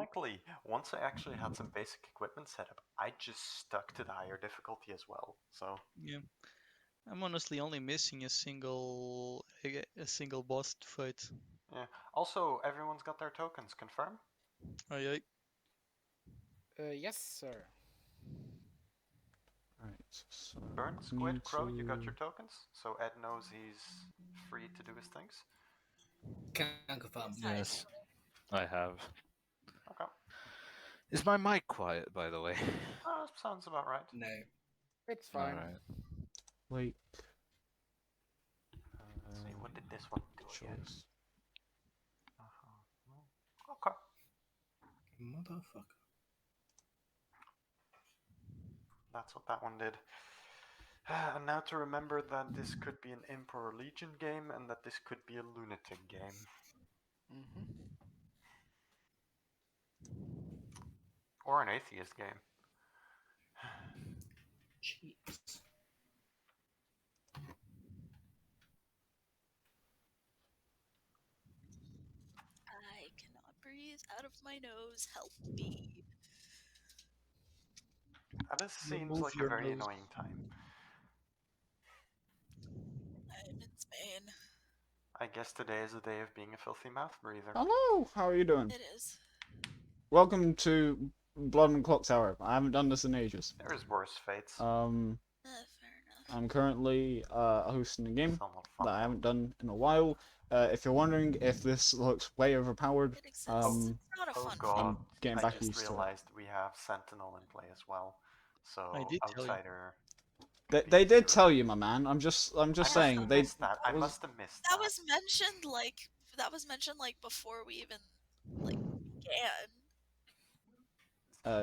Ironically, once I actually had some basic equipment set up, I just stuck to the higher difficulty as well. So Yeah. I'm honestly only missing a single boss fight. yeah. Also, everyone's got their tokens. Confirm. Aye, Yes, sir. Right. So Burn, Squid, need Crow, you got to- your tokens, so Ed knows he's free to do his things. Can confirm. Yes, I have. Okay. Is my mic quiet, by the way? Sounds about right. No. It's fine. Alright. wait. Let's see, what did this one do again? Choice. Okay. Motherfucker. That's what that one did. And now to remember that this could be an Emperor Legion game and that this could be a Lunatic game. Or an Atheist game. Jeez. I cannot breathe out of my nose. Help me. That seems Remove like a your very nose. annoying time. I'm in Spain. I guess today is a day of being a filthy mouth breather. Hello. How are you doing? It is. Welcome to Blood and Clocktower. I haven't done this in ages. There's worse fates. Fair enough. I'm currently hosting a game Somewhat that fun. I haven't done in a while. If you're wondering if this looks way overpowered, It exists. um, It's not a Oh fun god, I'm getting I back just used to it. realized we have Sentinel in play as well. So I did tell you. outsider. They did tell you, my man. I'm just I must saying have they. missed that. I was- must have missed That was mentioned like before we even like began.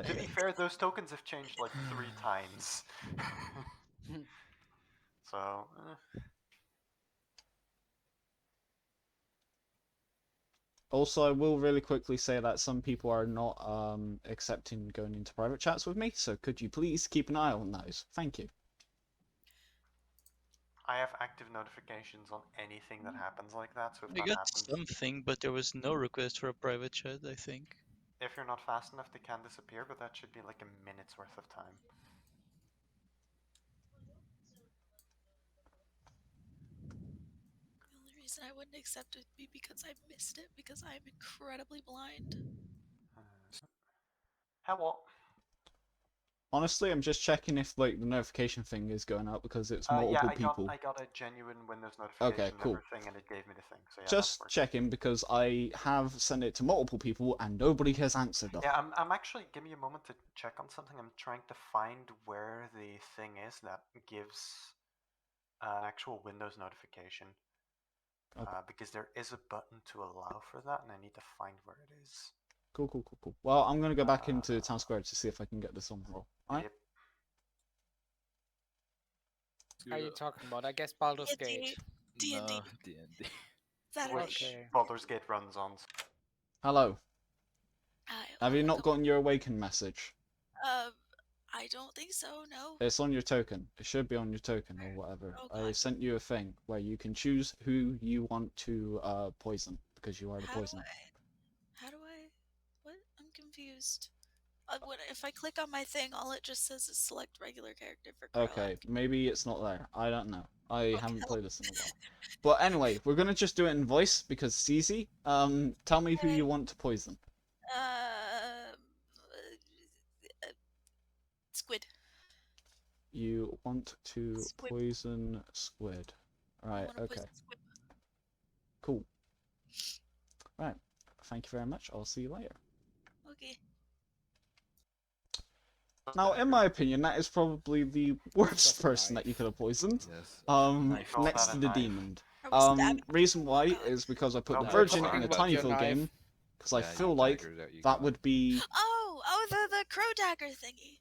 To be fair, those tokens have changed like 3 times. So, Also, I will really quickly say that some people are not accepting going into private chats with me, so could you please keep an eye on those? Thank you. I have active notifications on anything that happens like that. So if I that got happens, something, but there was no request for a private chat, I think. if you're not fast enough, they can disappear. But that should be like a minute's worth of time. The only reason I wouldn't accept it would be because I missed it because I am incredibly blind. Hello. Honestly, I'm just checking if like the notification thing is going out because it's multiple Yeah, people. I got a genuine Windows notification Okay, cool. and everything, and it gave me the thing. So yeah, Just that's working. checking because I have sent it to multiple people and nobody has answered them. Yeah, I'm actually. Give me a moment to check on something. I'm trying to find where the thing is that gives an actual Windows notification. Okay. Because there is a button to allow for that, and I need to find where it is. Cool. Well, I'm gonna go back into Town Square to see if I can get this on the roll. Alright? Yep. How are you talking about? I guess Baldur's Gate. D&D. No, D&D. Is that Which Okay. Baldur's Gate runs on. Hello. I Have you not gotten your awaken message? I don't think so. No. It's on your token. It should be on your token or whatever. Oh, I God. sent you a thing where you can choose who you want to poison because you are the poisoner. How do I? What? I'm confused. What if I click on my thing? All it just says is select regular character for Crow. Okay, maybe it's not there. I don't know. I haven't Okay. played this in a while. But anyway, we're gonna just do it in voice because it's easy. Tell me who you want to poison. Squid. You want to Squid. poison Squid. I Right, wanna okay. poison Squid. Cool. Right. Thank you very much. I'll see you later. Okay. Now, in my opinion, that is probably the worst Just a person knife. that you could have poisoned. Yes. Knife, all Next that to a the knife. demon. Are we stabbing? Reason why God. is because I put No, the but Virgin talking in a about Tinyville your game, knife. because I Yeah, feel your like dagger that you that got. would be. Oh, the crow dagger thingy.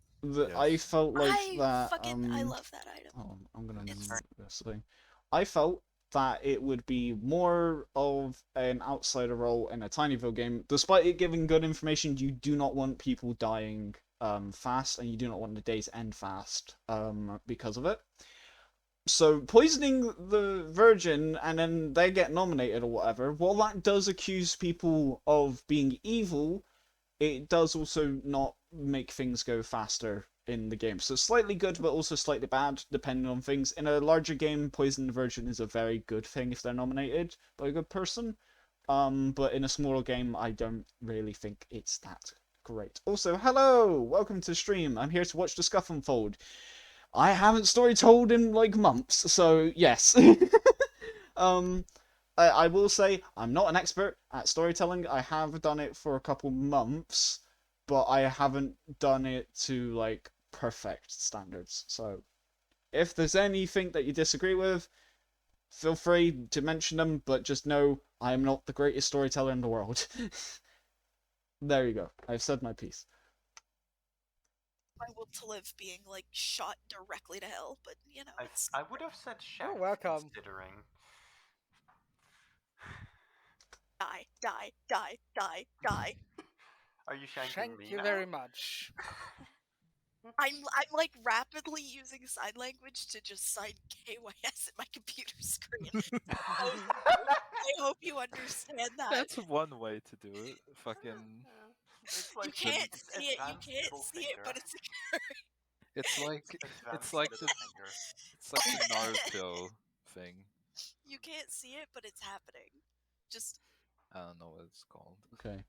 I Yes. felt like I that. fucking I love that item. Oh, I'm gonna It's- move this thing. I felt that it would be more of an outsider role in a Tinyville game. Despite it giving good information, you do not want people dying fast, and you do not want the day to end fast because of it. So poisoning the Virgin and then they get nominated or whatever, while that does accuse people of being evil, it does also not make things go faster in the game. So slightly good, but also slightly bad, depending on things. In a larger game, Poison Virgin is a very good thing if they're nominated by a good person. But in a smaller game, I don't really think it's that great. Also, hello! Welcome to the stream. I'm here to watch the scuff unfold. I haven't story told in like months, so yes. I will say I'm not an expert at storytelling. I have done it for a couple months, but I haven't done it to like perfect standards. So if there's anything that you disagree with, feel free to mention them, but just know I am not the greatest storyteller in the world. There you go. I've said my piece. My will to live being like shot directly to hell, but you know, it's I would have said Shank, welcome. considering. die, die, die, die, die. Are you shanking Thank me you now? very much. I'm like rapidly using sign language to just sign KYS at my computer screen. I hope you understand that. That's one way to do it. Fucking. It's You like can't it's see it, you advanced can't middle see it, finger. but it's It's like Advanced like middle the finger. it's like the Naruto thing. you can't see it, but it's happening. Just I don't know what it's called. Okay.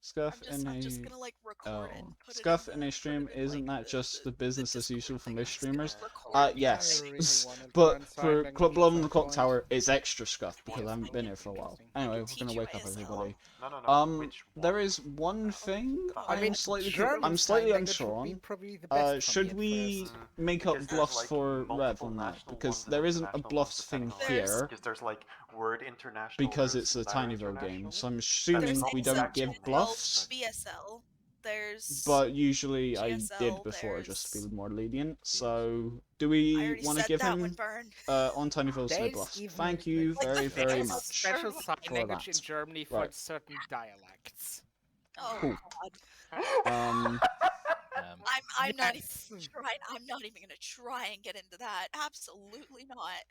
Scuff I'm just gonna like record it and put Scuff it in a put stream, it in, isn't like, that just the business as Discord usual for thing. most I'm just gonna streamers? record the Yes. entire I really wanted to But learn sign for language Club at Blood on some the Clock point. Tower, it's extra scuff because Yes, I I haven't been can- here for a while. Interesting. Anyway, can we're teach gonna you wake up ASL. everybody. No. Which one? There is one thing I I'm mean, slightly German I'm sign slightly language unsure would be on. probably the best for me Should at we first. make up Because there's, bluffs like, for multiple Rev on that? national Because ones and there isn't a international bluffs ones thing depending on here because there's like word international. because there's it's a letter Tinyville game. international. So I'm There's assuming we don't ASL, give GSL, bluffs. BSL. There's But usually I did GSL, before just to be there's- more lenient. So do I we already want to said give that one, him Burn. on Tinyville's no There's bluffs? even Thank you Like very the very famous much. special sign for language that. in Germany for Right. certain dialects. Oh Cool. God. I'm not even Yes. trying. I'm not even gonna try and get into that. Absolutely not.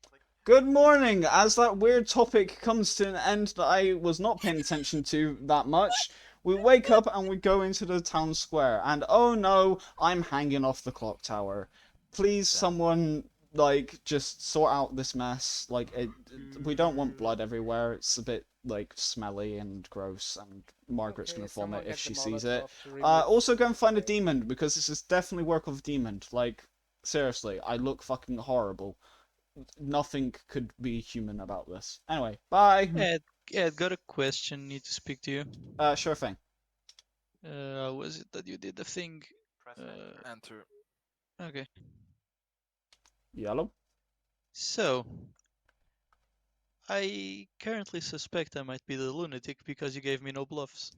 Good morning! As that weird topic comes to an end that I was not paying attention to that much, we wake up and we go into the town square, and oh no, I'm hanging off the clock tower. Please, someone, like, just sort out this mess. Like, we don't want blood everywhere. It's a bit, like, smelly and gross, and Margaret's Okay, gonna someone vomit get if she the sees it. Molotov to remove Also go and find a Okay. demon, because this is definitely work of demon. Like, seriously, I look fucking horrible. Nothing could be human about this. Anyway, bye. Ed, got a question. Need to speak to you. Sure thing. Was it that you did the thing? Press Enter. Okay. Yellow. So, I currently suspect I might be the lunatic because you gave me no bluffs.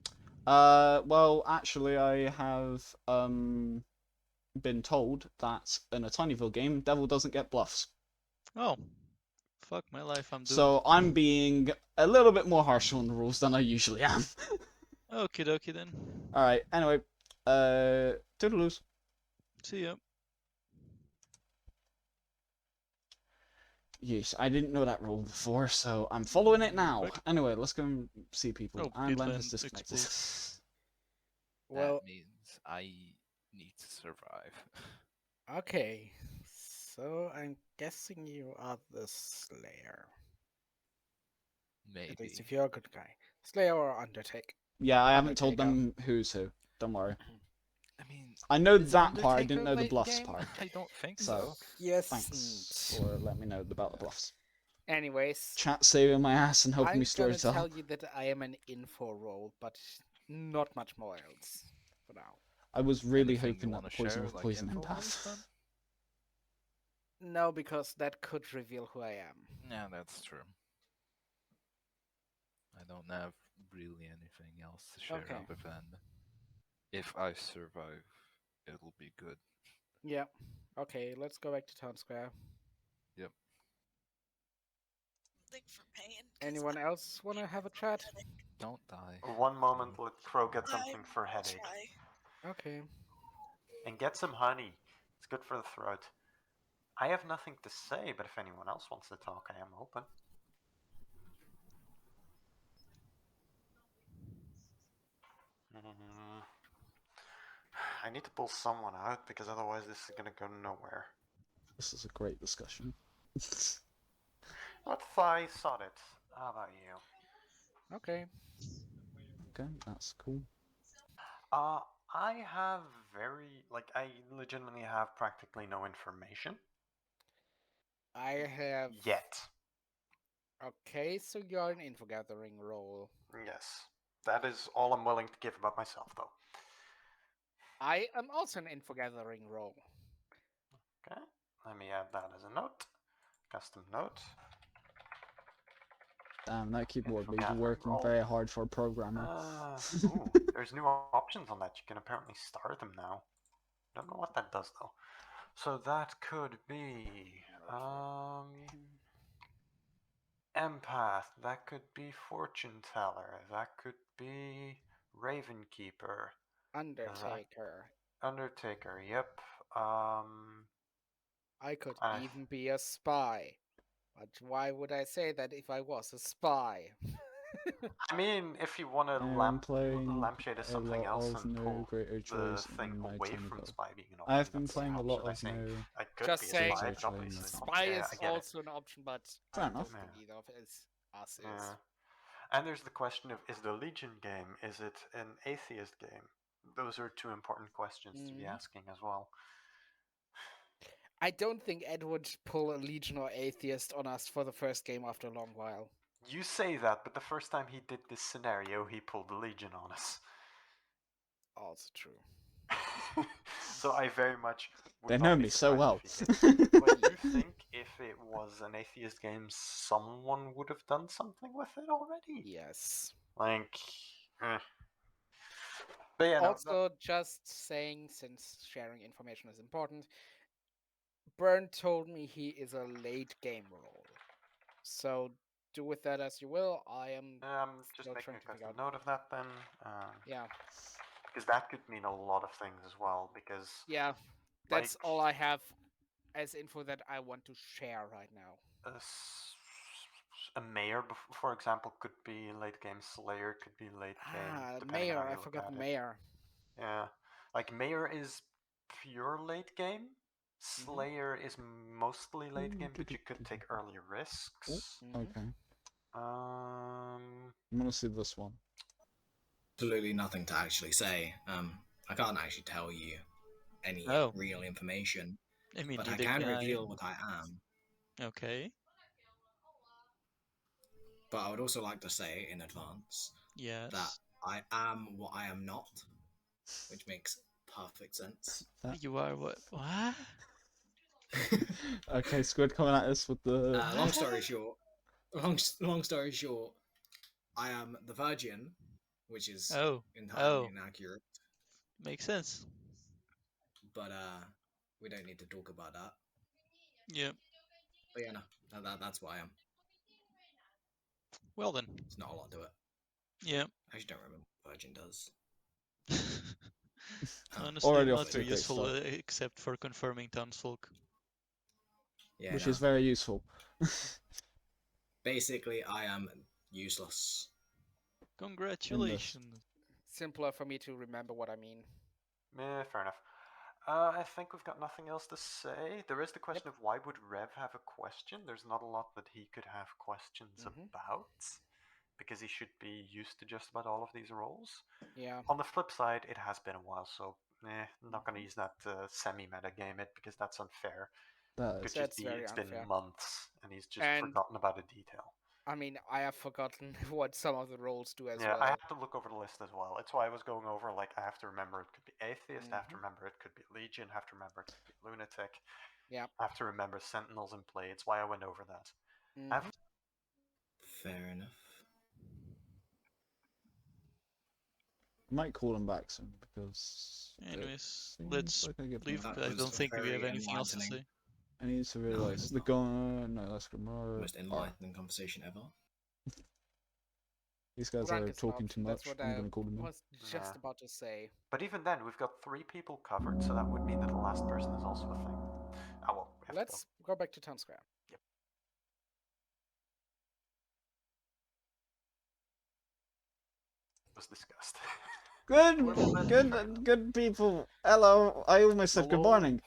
Well, actually, I have been told that in a Tinyville game, Devil doesn't get bluffs. Oh, fuck my life, I'm doomed. So I'm being a little bit more harsh on the rules than I usually am. Okie dokie then. All right. Anyway, toodaloos. See ya. Yes, I didn't know that rule before, so I'm following it now. Right. Anyway, let's go and see people. Oh, And Len Peatland has disconnected. Well, That means I need to survive. okay. So I'm guessing you are the Slayer. At least Maybe. if you're a good guy. Slayer or Undertaker. Yeah, I haven't told Undertaker. them who's who. Don't worry. I mean, I know is that part. I Undertaker didn't know the late bluffs game? part. I don't think So, so. Yes. thanks for letting me know about the bluffs. Anyways, Chat saving my ass and helping I'm me gonna storytell. tell you that I am an info role, but not much more else for now. I was really Anything you hoping that wanna the poison share, was like poison info-wise, empath. then? No, because that could reveal who I am. Yeah, that's true. I don't have really anything else to share Okay. other than if I survive, it'll be good. Yeah. Okay, let's go back to Town Square. Thank for paying. 'cause Anyone I'm else want to have a chat? Don't die. One moment, let Crow get something I'm for headache. try. Okay. And get some honey. It's good for the throat. I have nothing to say, but if anyone else wants to talk, I am open. I need to pull someone out because otherwise this is gonna go nowhere. This is a great discussion. What if I sought it? How about you? Okay. Okay, that's cool. I have I legitimately have practically no information I have. yet. Okay, so you're an info gathering role. Yes, that is all I'm willing to give about myself, though. I am also an info gathering role. Okay, let me add that as a note. Custom note. Damn, that keyboard Info be gathering working role. very hard for a programmer. Ooh, there's new options on that. You can apparently start them now. Don't know what that does though. So that could be empath. That could be fortune teller. That could be raven keeper. Undertaker. Undertaker. Yep. I could I- even be a spy. But why would I say that if I was a spy? I mean, if you want to I'm playing lampshade as a something lot else of and no pull greater the choice thing in my away from Teensyvill. spy being an option, I've been that's playing a an lot option by of saying no. I could Just be a saying, spy, actually, obviously. that's not- Spy Yeah, is I get it. also an option, but Fair I enough. don't think Yeah. either of us is. Yeah. And there's the question of, is the Legion game, is it an atheist game? Those are two important questions to be Mhm. asking as well. I don't think Ed would pull a Legion or Atheist on us for the first game after a long while. You say that, but the first time he did this scenario, he pulled the Legion on us. Also true. So I very much would They not know be me so well. surprised if he did. But you think if it was an atheist game, someone would have done something with it already? Yes. Like, But yeah, no, Also, just saying, since sharing information is important, Burn told me he is a late game role. So do with that as you will. I am just still making trying a to figure custom out. note of that then. Yeah. Because that could mean a lot of things as well. Because Yeah. That's all I have as info that I want to share right now. a mayor, for example, could be late game Slayer, could be late game. Depending on Mayor. how you I look forgot at it. Mayor. Yeah, like Mayor is pure late game. Slayer is mostly late game, but you could take early risks. Okay. Um, I'm gonna see this one. Absolutely nothing to actually say. I can't actually tell you any Oh. real information, I mean, but I neither can can I. reveal what I am. Okay. But I would also like to say in advance Yes. that I am what I am not, which makes perfect sense. You are what? What? Okay, Squid coming at us with the. Long story short, long story short, I am the Virgin, which is entirely inaccurate. Makes sense. But we don't need to talk about that. Yep. But yeah, no, that's what I am. Well then. It's not a lot to it. Yep. I actually don't remember what Virgin does. Honestly, Already off not to too a great useful start. except for confirming townsfolk. Yeah, Which no. is very useful. Basically, I am useless. Congratulations. Simpler for me to remember what I mean. fair enough. I think we've got nothing else to say. There is the question of why would Rev have a question? There's not a lot that he could have questions about, because he should be used to just about all of these roles. Yeah. On the flip side, it has been a while, so I'm not going to use that semi-meta game it, because that's unfair. That Could is. just be very it's unfair. been months, and he's just And- forgotten about a detail. I mean, I have forgotten what some of the roles do as Yeah, well. I have to look over the list as well. It's why I was going over, like, I have to remember it could be Atheist, I have to remember it could be Legion, I have to remember it could be Lunatic. Yeah. I have to remember Sentinels and Play. It's why I went over that. Fair enough. Might call him back soon because. Anyways, it let's seems like I get leave. more. That I was don't think we have very anything else to say. enlightening. I need to realize it's the not. gun. No, that's good. More. Most enlightening conversation ever. These guys Rank are is talking not. too That's much. what I'm I gonna call them in. was just about to say. But even then, we've got 3 people covered, so that would mean that the last person is also a thing. Ah, well, we have Let's go back to Town Square. Yep. Was discussed. Good people. Hello. I almost said good Hello. morning.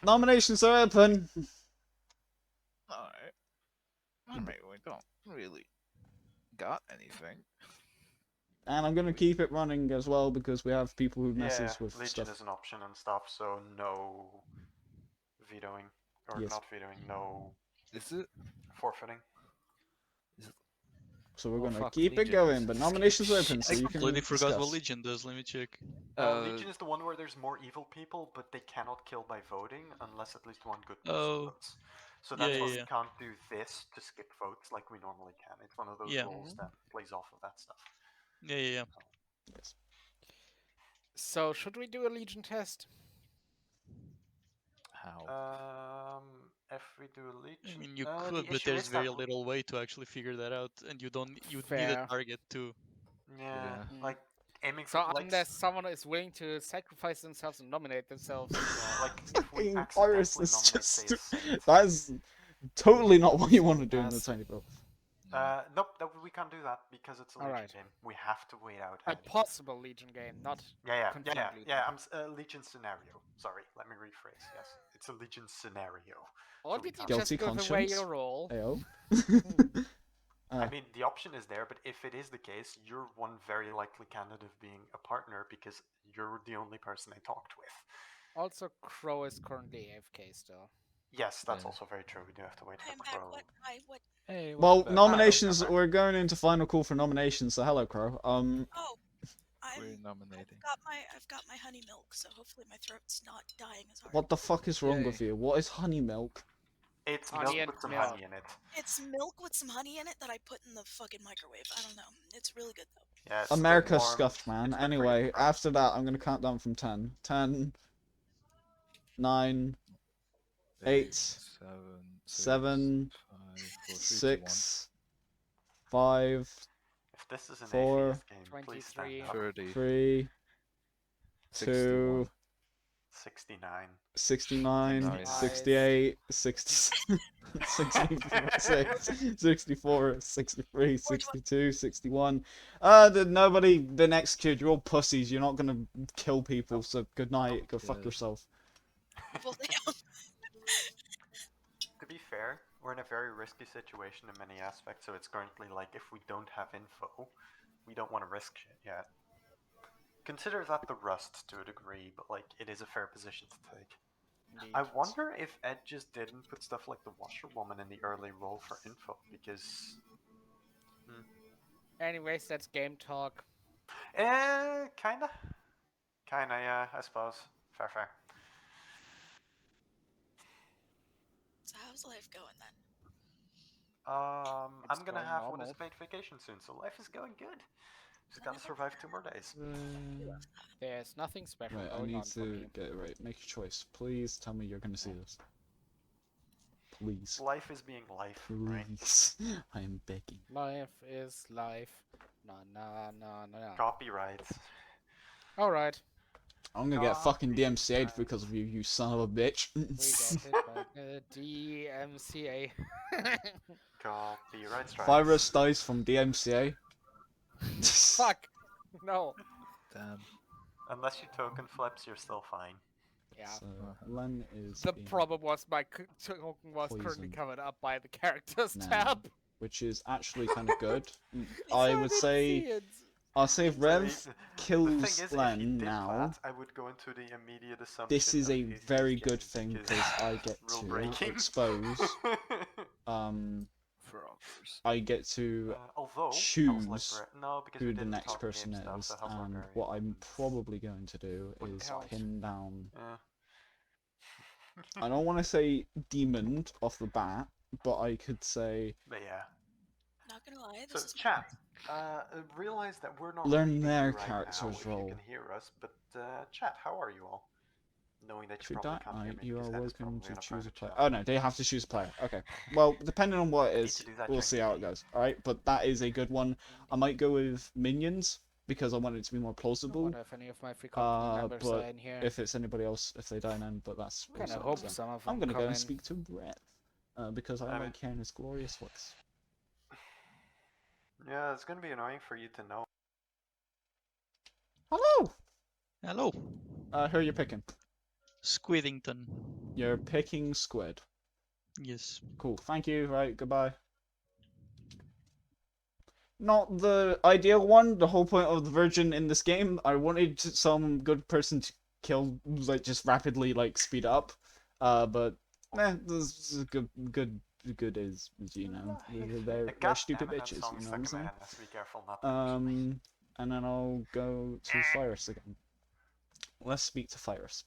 Nominations are open. Alright. We don't really got anything. And I'm gonna keep it running as well because we have people who message with Legion stuff. is an option and stuff, so no vetoing. Or Yes. not vetoing, no Is it? forfeiting. So we're Oh, gonna fuck, keep it Legion going, is but a nominations are scary open, so I you can completely forgot what discuss. Legion does. Let me check. Legion is the one where there's more evil people, but they cannot kill by voting unless at least one good person Oh. votes. So that's Yeah, why yeah, we yeah. can't do this to skip votes like we normally can. It's one of those Yeah. rules that plays off of that stuff. Yeah, yeah, yeah. Yes. So, should we do a Legion test? How? If we do a I Legion, mean, you the could, but issue there's is very that little way to actually figure that out, and you don't. You need a Fair. target too. yeah, Yeah. like aiming So, for like unless someone is willing to sacrifice themselves and nominate themselves. yeah, like if we Fucking accidentally Thyrus is nominate say a just saint. that's totally not what you want to do in the Pass. tiny bill. Nope, we can't do that because it's a Legion Alright. game. We have to wait out. A Ed. possible Legion game, not Yeah. confirmed Legion. I'm Legion scenario. Sorry, let me rephrase. Yes, it's a Legion scenario. Or So we did you can't- just Guilty give away conscience. your role? Ayo. I mean, the option is there, but if it is the case, you're one very likely candidate of being a partner because you're the only person I talked with. Also, Crow is currently AFK still. Yes, that's Yeah. also very true. We do have to wait for I'm back. Crow. What? Hey, Well, welcome back. nominations. back. We're going into final call for nominations. So hello, Crow. Oh, We're I've nominating. got my honey milk, so hopefully my throat's not dying as hard. What the fuck is wrong Yay. with you? What is honey milk? It's Honey milk and with some milk. honey in it. It's milk with some honey in it that I put in the fucking microwave. I don't know. It's really good though. Yeah, it's a bit America warm. scuffed, man. It's good for you, Anyway, Crow. after that, I'm gonna count down from 10. 10, 9, 8, 7, 6, 5, If this is an 4, atheist game, please stand 23, up. 30. 3, 2, 69. 69, 69. 68, 67, 66, 64, 63, 62, 61. Nobody been executed. You're all pussies. You're not gonna kill people, so good night. Go fuck Yeah. yourself. Well, damn. To be fair, we're in a very risky situation in many aspects, so it's currently like if we don't have info, we don't want to risk shit yet. Consider that the rust to a degree, but like it is a fair position to take. Indeed. I wonder if Ed just didn't put stuff like the washerwoman in the early roll for info, because... Anyways, that's game talk. Kinda. Kinda, yeah, I suppose. Fair. So how's life going then? It's I'm gonna going have what is normal. a paid vacation soon, so life is going good. Just gotta survive 2 more days. There's nothing special Right, I going need on for to me. get it right. Make your choice. Please tell me you're gonna see this. Please. Life is being life, right? Please. I am begging. Life is life. No. Copyrights. Alright, I'm gonna get fucking DMCA'd Copyright. because of you, you son of a bitch. we get it by the DMCA. Copyright strikes. Virus dies from DMCA. Fuck! No. Damn. Unless you token flips, you're still fine. Yeah. So, Len is The being problem was my token was currently poisoned covered up by the characters now, tab. which is actually kind of good. So I didn't would see say, it. I'll say if Rev The thing kills is, if he Len did now, that, I would go into the immediate assumption this is of a atheist very good games thing because because I get rule to breaking. expose. For others. I get to although choose no, because we who the didn't next talk person game stuff, is, so Hell's and Librarian what I'm wouldn't- probably going to do wouldn't is count. pin down. Yeah. I don't want to say demon off the bat, but I could say But yeah. Not gonna lie, So this is chat, realize that we're not Learn reading their you right character's now if role. you can hear us, but chat, how are you all? Knowing that if you you probably die, can't hear me you are because Ed is welcome probably to in a choose a private player. chat. Oh no, they have to choose a player. Okay. Well, depending on what it Need is, to do that we'll during see the how it game. goes. Alright, but that is a good one. I might go with minions because I want it to be more I plausible. wonder if any of my free company members but are in here. if it's anybody else, if they die then, but that's I kinda also hope up to them. some of them I'm gonna come go and in. speak to Rev because I like hearing his glorious voice. Yeah, it's gonna be annoying for you to know Hello. Hello. Who are you picking? Squidington. You're picking Squid. Yes. Cool. Thank you. Right. Goodbye. Not the ideal one. The whole point of the Virgin in this game, I wanted some good person to kill, like, just rapidly, like, speed up. But, this is good is, you know, they're stupid bitches, you know what I'm saying? Be careful not to and then I'll go to Thyrus again. Let's speak to Thyrus.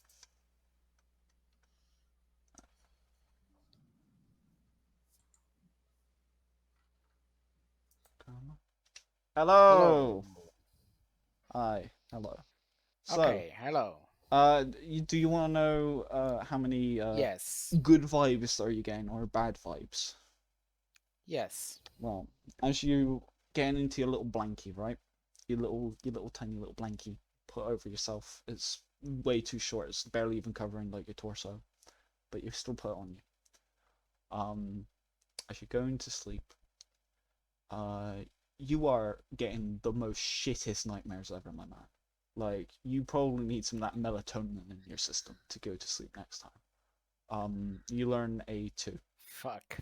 Hello. Hi. Hello. So, Okay. Hello. do you want to know how many Yes. good vibes are you getting or bad vibes? Yes. Well, as you get into your little blankie, right? Your little tiny little blankie, put over yourself. It's way too short. It's barely even covering like your torso, but you still put it on you. As you're going to sleep, you are getting the most shittest nightmares ever, my man. Like, you probably need some of that melatonin in your system to go to sleep next time. You learn a 2. Fuck.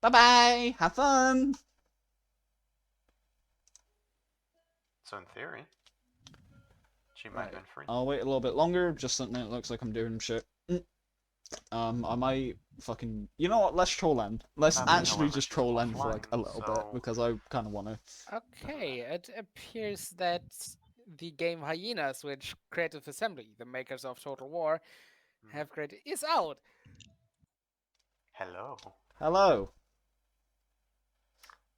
Bye-bye! Have fun! So in theory, she might have been free. I'll wait a little bit longer, just something that looks like I'm doing shit. I might fucking... You know what, let's troll end. Let's actually just troll end for like a little bit, because I kind of want to... Okay, it appears that the game Hyenas, which Creative Assembly, the makers of Total War, have created, is out. Hello. Hello.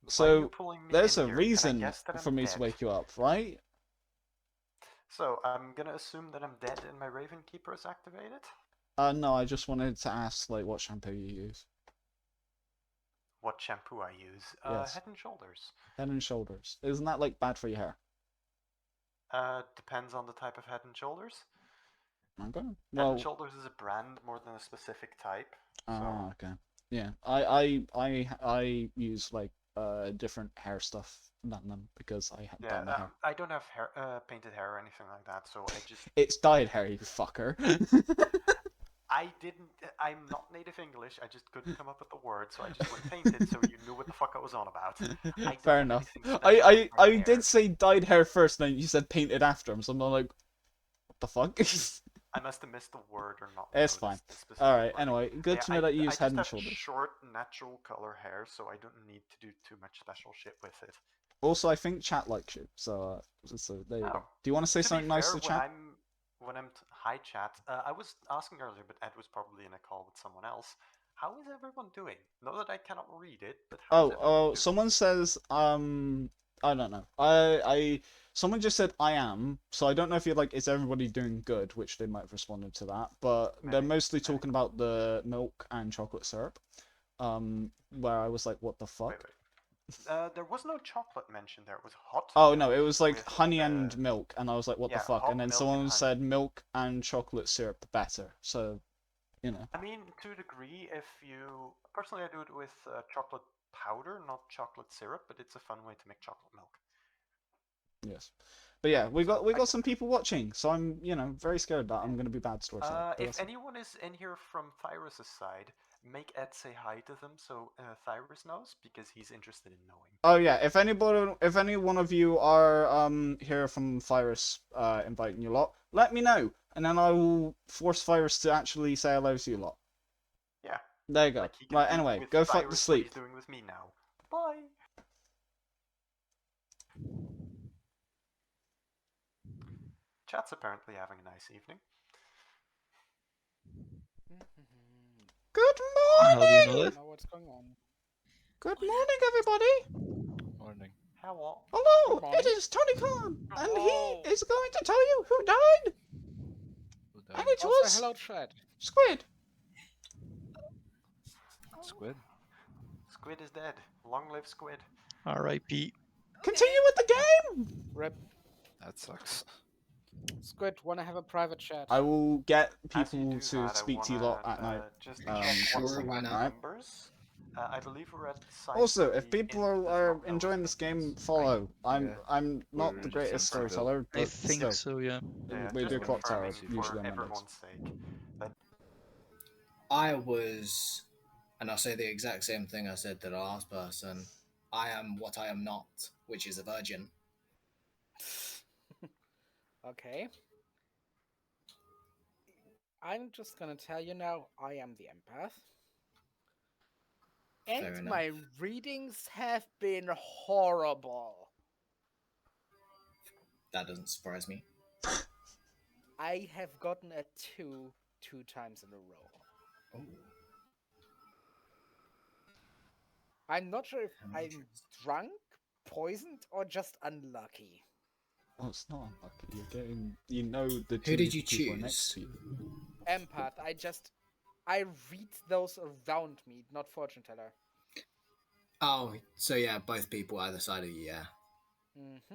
So, there's a reason for me to wake you up, right? So, I'm gonna assume that I'm dead and my Raven Keeper is activated? No, I just wanted to ask, like, what shampoo you use. What shampoo I use? Yes. Head and Shoulders. Head and Shoulders. Isn't that, like, bad for your hair? Depends on the type of Head and Shoulders. Okay. Well, Head and Shoulders is a brand more than a specific type. Ah, okay. Yeah, I use like different hair stuff than them because I have done my hair. I don't have hair, painted hair or anything like that, so I just. It's dyed hair, you fucker. I didn't. I'm not native English. I just couldn't come up with the word, so I just went painted, so you knew what the fuck I was on about. Fair enough. I did say dyed hair first, and then you said painted after him, so I'm not like, what the fuck? I must have missed the word or not. It's fine. Alright, anyway, good to know that you use Head and Shoulders. I just have short, natural color hair, so I don't need to do too much special shit with it. Also, I think chat likes you, so there you go. Do you want to say something nice to chat? Hi chat. I was asking earlier, but Ed was probably in a call with someone else. How is everyone doing? Know that I cannot read it, but how is everyone doing? Someone says, I don't know. Someone just said I am, so I don't know if you're like, is everybody doing good, which they might have responded to that, but they're mostly talking about the milk and chocolate syrup, where I was like, what the fuck? Wait. There was no chocolate mentioned there, it was hot. Oh no, it was like honey and milk, and I was like, what the fuck? And then someone said milk and chocolate syrup better, so, you know. I mean, to a degree, personally I do it with chocolate powder, not chocolate syrup, but it's a fun way to make chocolate milk. Yes, but yeah, we got some people watching, so I'm very scared that I'm gonna be bad story side. If anyone is in here from Thyrus's side, make Ed say hi to them so Thyrus knows, because he's interested in knowing. Oh yeah, if any one of you are here from Thyrus inviting you lot, let me know, and then I will force Thyrus to actually say hello to you lot. Yeah. There you go. Right, anyway, go fuck to sleep. What he's doing with me now. Bye. Chat's apparently having a nice evening. Good morning! How do you know it? What's going on? Good morning, everybody! Morning. Hello. Hello! It is Tony Khan, and he is going to tell you who died! And it was... hello, Chad. Squid! Squid? Squid is dead. Long live Squid. R.I.P. Continue with the game! Rip. That sucks. Squid, wanna have a private chat? I will get people to speak to you lot at night. Just check sure, why not? numbers. I believe we're at the site. Also, where if the people inn does are not know enjoying his this game, minions. follow. Yeah. I'm not We're the in greatest Teensyvill. storyteller, I but think still, so, yeah. Yeah, we just do confirming Clocktower for usually on Mondays. everyone's sake. That I was, and I'll say the exact same thing I said to the last person. I am what I am not, which is a virgin. Okay. I'm just gonna tell you now, I am the empath. Fair And enough. my readings have been horrible. That doesn't surprise me. I have gotten a 2 times in a row. Oh, I'm not sure if how I'm interesting. drunk, poisoned, or just unlucky. Oh, it's not unlucky. You're getting, the Who two did you people next choose? to you. Empath, I read those around me, not fortune teller. Oh, so yeah, both people either side of you, yeah. Mm-hmm.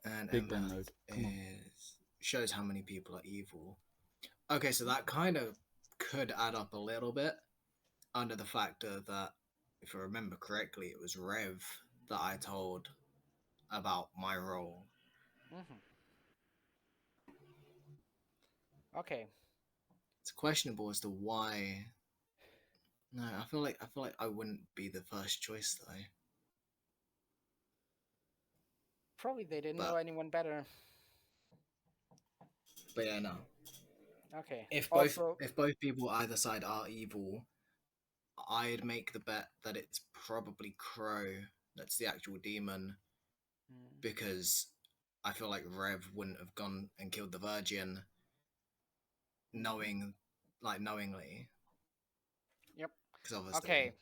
And Big brain empath mode. Come on. shows how many people are evil. Okay, so that kind of could add up a little bit under the factor that, if I remember correctly, it was Rev that I told about my role. Mm-hmm. Okay. It's questionable as to why. No, I feel like I wouldn't be the first choice though. Probably they didn't But- know anyone better. But yeah, no. Okay. If Also, both people either side are evil, I'd make the bet that it's probably Crow that's the actual demon, because I feel like Rev wouldn't have gone and killed the Virgin knowingly. Yep. Because obviously Okay.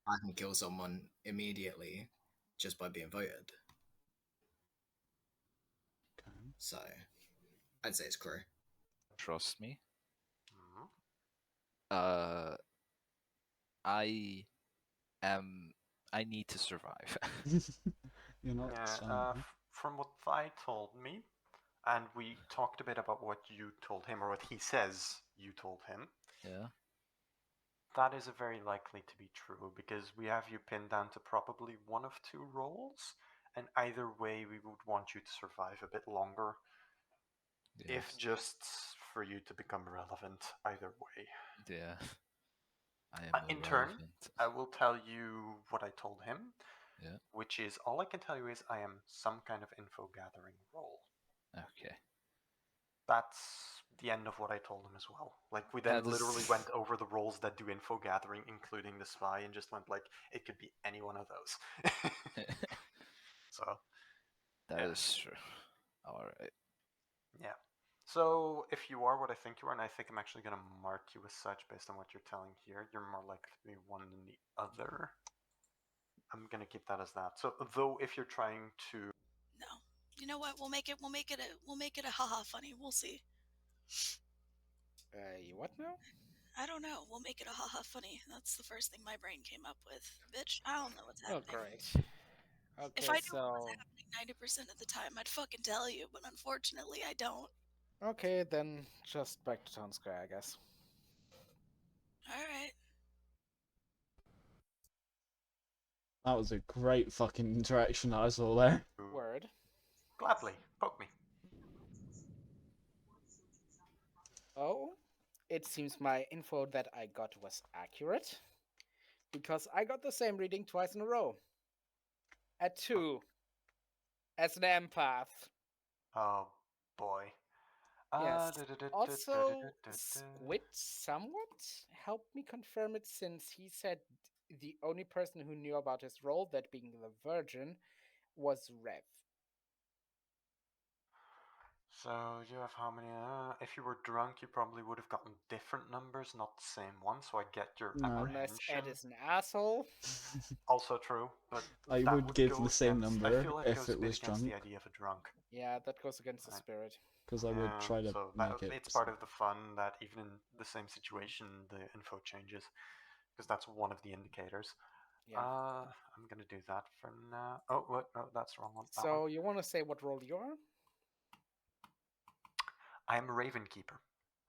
I can kill someone immediately just by being voted. Okay. So I'd say it's Crow. Trust me. Mhm. I need to survive. You're not Yeah, son. from what Thai told me, and we talked a bit about what you told him, or what he says you told him, Yeah. that is very likely to be true, because we have you pinned down to probably one of two roles, and either way we would want you to survive a bit longer, if Yes. just for you to become relevant, either way. Yeah. I am In turn, irrelevant. I will tell you what I told him, Yeah. which is, all I can tell you is I am some kind of info gathering role. Okay. That's the end of what I told him as well. Like, we then literally went over the roles that do info gathering, including the spy, and just went like, it could be any one of those. So That is true. Alright. yeah. So if you are what I think you are, and I think I'm actually going to mark you as such based on what you're telling here, you're more likely to be one than the other. I'm going to keep that as that. So though if you're trying to, No. You know what? We'll make it a haha funny. We'll see. you what now? I don't know. We'll make it a haha funny. That's the first thing my brain came up with. Bitch, I don't know what's Oh, happening. great. Okay, If I knew what so... was happening 90% of the time, I'd fucking tell you, but unfortunately I don't. Okay, then just back to Town Square, I guess. Alright. That was a great fucking interaction I saw there. Word. gladly, poke me. Oh, it seems my info that I got was accurate, because I got the same reading twice in a row. At 2. As an empath. Oh boy. Yes. Also, Squid somewhat helped me confirm it, since he said the only person who knew about his role, that being the Virgin, was Rev. So you have how many? If you were drunk, you probably would have gotten different numbers, not the same one. So I get your No. Unless apprehension. Ed is an asshole. Also true, but I that would give go the same against, number I feel that if goes it a bit was against drunk. the idea of a drunk. Yeah, that goes against the Right. spirit. Because I would try to So make it. it's part of the fun that even in the same situation, the info changes, because that's one of the indicators. Yeah. I'm gonna do that for now. Oh, what? No, that's the wrong one. That So one. you want to say what role you are? I am a Raven Keeper.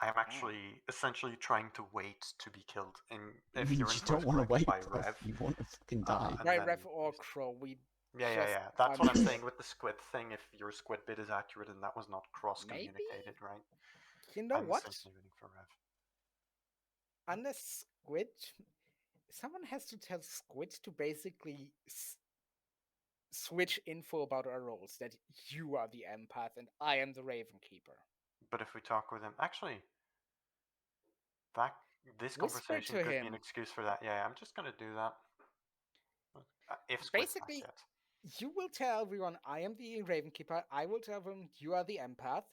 I am actually essentially trying to wait to be killed. And if You you're don't want to wait, by bro. Rev, You want to fucking die. and By then- Rev or Crow, we yeah. just That's what I'm under- saying with the squid thing. If your squid bit is accurate and that was not cross-communicated, right? You know I'm what? essentially waiting for Rev. Unless Squid, someone has to tell Squid to basically switch info about our roles. That you are the empath and I am the Raven Keeper. But if we talk with him, actually, this Whisper conversation to could be him. an excuse for that. Yeah, I'm just gonna do that. If Squid's back Basically, yet. you will tell everyone I am the Raven Keeper. I will tell them you are the empath.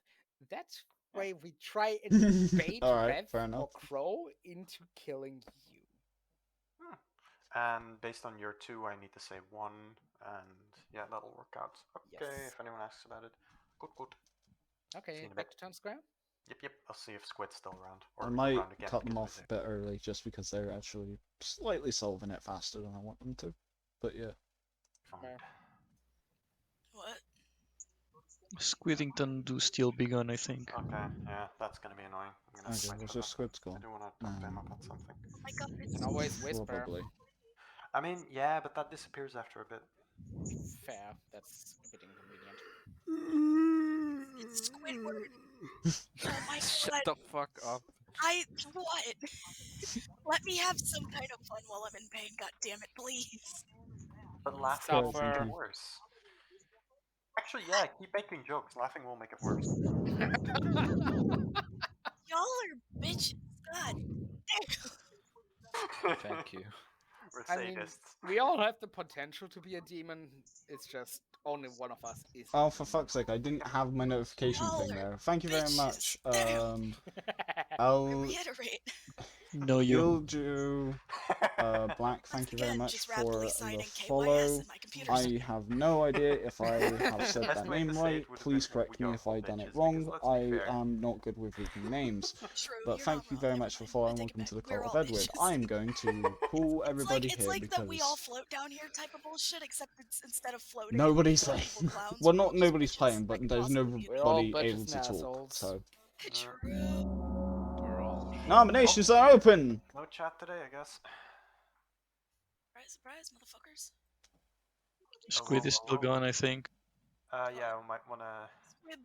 That way we try and bait Alright, Rev fair or enough. Crow into killing you. And based on your 2, I need to say 1, and yeah, that'll work out. Okay, Yes. if anyone asks about it. Good. See Okay, you in a back bit. to Town Square. Yep. I'll see if Squid's still around. I Or might around again cut them because off we're a bit early just because they're actually slightly solving it faster than I want them to. But yeah. fine. Fair. What? Squidington do still be gone, I think. Okay, yeah, that's gonna be annoying. I'm gonna have to Okay, wait where's for the that. squid's I gone? do want to talk to him about something. Oh my god, You it's can always whisper. Probably. I mean, yeah, but that disappears after a bit. Fair. That's a bit inconvenient. It's Squidward. Oh my Shut god. the fuck up. What? Let me have some kind of fun while I'm in pain, god damn it, please. But laughing will make Suffer. it worse. Actually, yeah, keep making jokes. Laughing will make it worse. Y'all are bitches. God damn. Thank you. We're I mean, sadists. we all have the potential to be a demon. It's just only one of us is. Oh, for fuck's sake, I didn't have my notification thing there. Thank you very much. Bitches. I'll... Reiterate. No, You'll do... Black, thank you very Again, much just for rapidly the signing KYS follow. in my computer I screen. have no idea if I have said Best that way name to say right. it would have Please been, correct "We me are if all I done it bitches," wrong. because let's be I fair. am not good with reading names. True, But you're thank not you wrong. very Never much for mind. following. I take it Welcome to the back. We're Cult of all Edward. bitches. I'm going to pull everybody it's here like because that we all float down here type of bullshit, except it's instead of floating. nobody's we're all playing. evil clowns, Well, we're all not just nobody's bitches playing, that but could there's possibly be We're all nobody able bitches to and talk. assholes. So True. We're all nominations are open. No chat today, I guess. Surprise, motherfuckers. Squid is still hello. gone, I think. Yeah, we might wanna. Squib.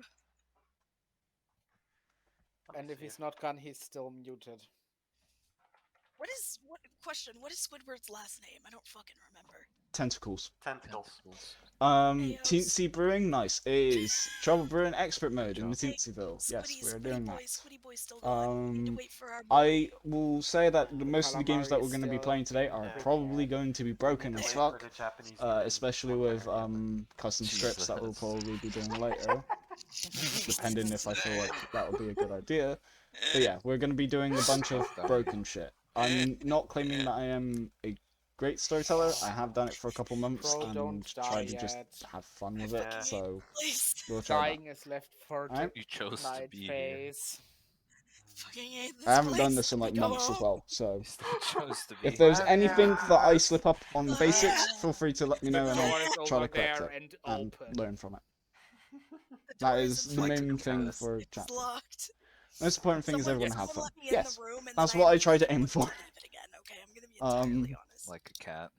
let me And if see he's not gone, he's still muted. What is Squidward's last name? I don't fucking remember. Tentacles. Tentacles. Ayos. Teensy Brewing, nice. It is Trouble Brewing Expert Mode in the Okay, Teensyvill. Yes, Squiddy, we're Squiddy doing boy, that. Squiddy boy still gone. We need to wait for our boy. I will say that most of the games that Calamari we're going to be still playing today are Yeah. probably going to be broken Need to as wait for fuck, the Japanese version especially one with way or the other. custom strips that we'll Jesus. probably be doing later, depending if I feel like that would be a good idea. But yeah, we're going to be doing a bunch of broken shit. I'm not claiming that I am a great storyteller. I have done it for a couple months Bro, and don't tried die to just yet. have fun with it, Yeah. so Please. we'll try that. Dying is left for Alright. You chose to night be here. phase. Fucking hate this I haven't done place. this in like Come months as on. well, so You still chose to be if there's Well, anything yeah. that I slip up on the Oh, basics, yeah. feel free to let me The know and door I'll is try over to correct there it and and open. learn from it. The That door is isn't the locked, main thing guys. for It's chat. locked. Most important thing is Someone, everyone have someone fun. let me in Yes, the room and that's then what I immediately try to aim went for. to it again. Okay, I'm gonna be entirely honest. Like a cat.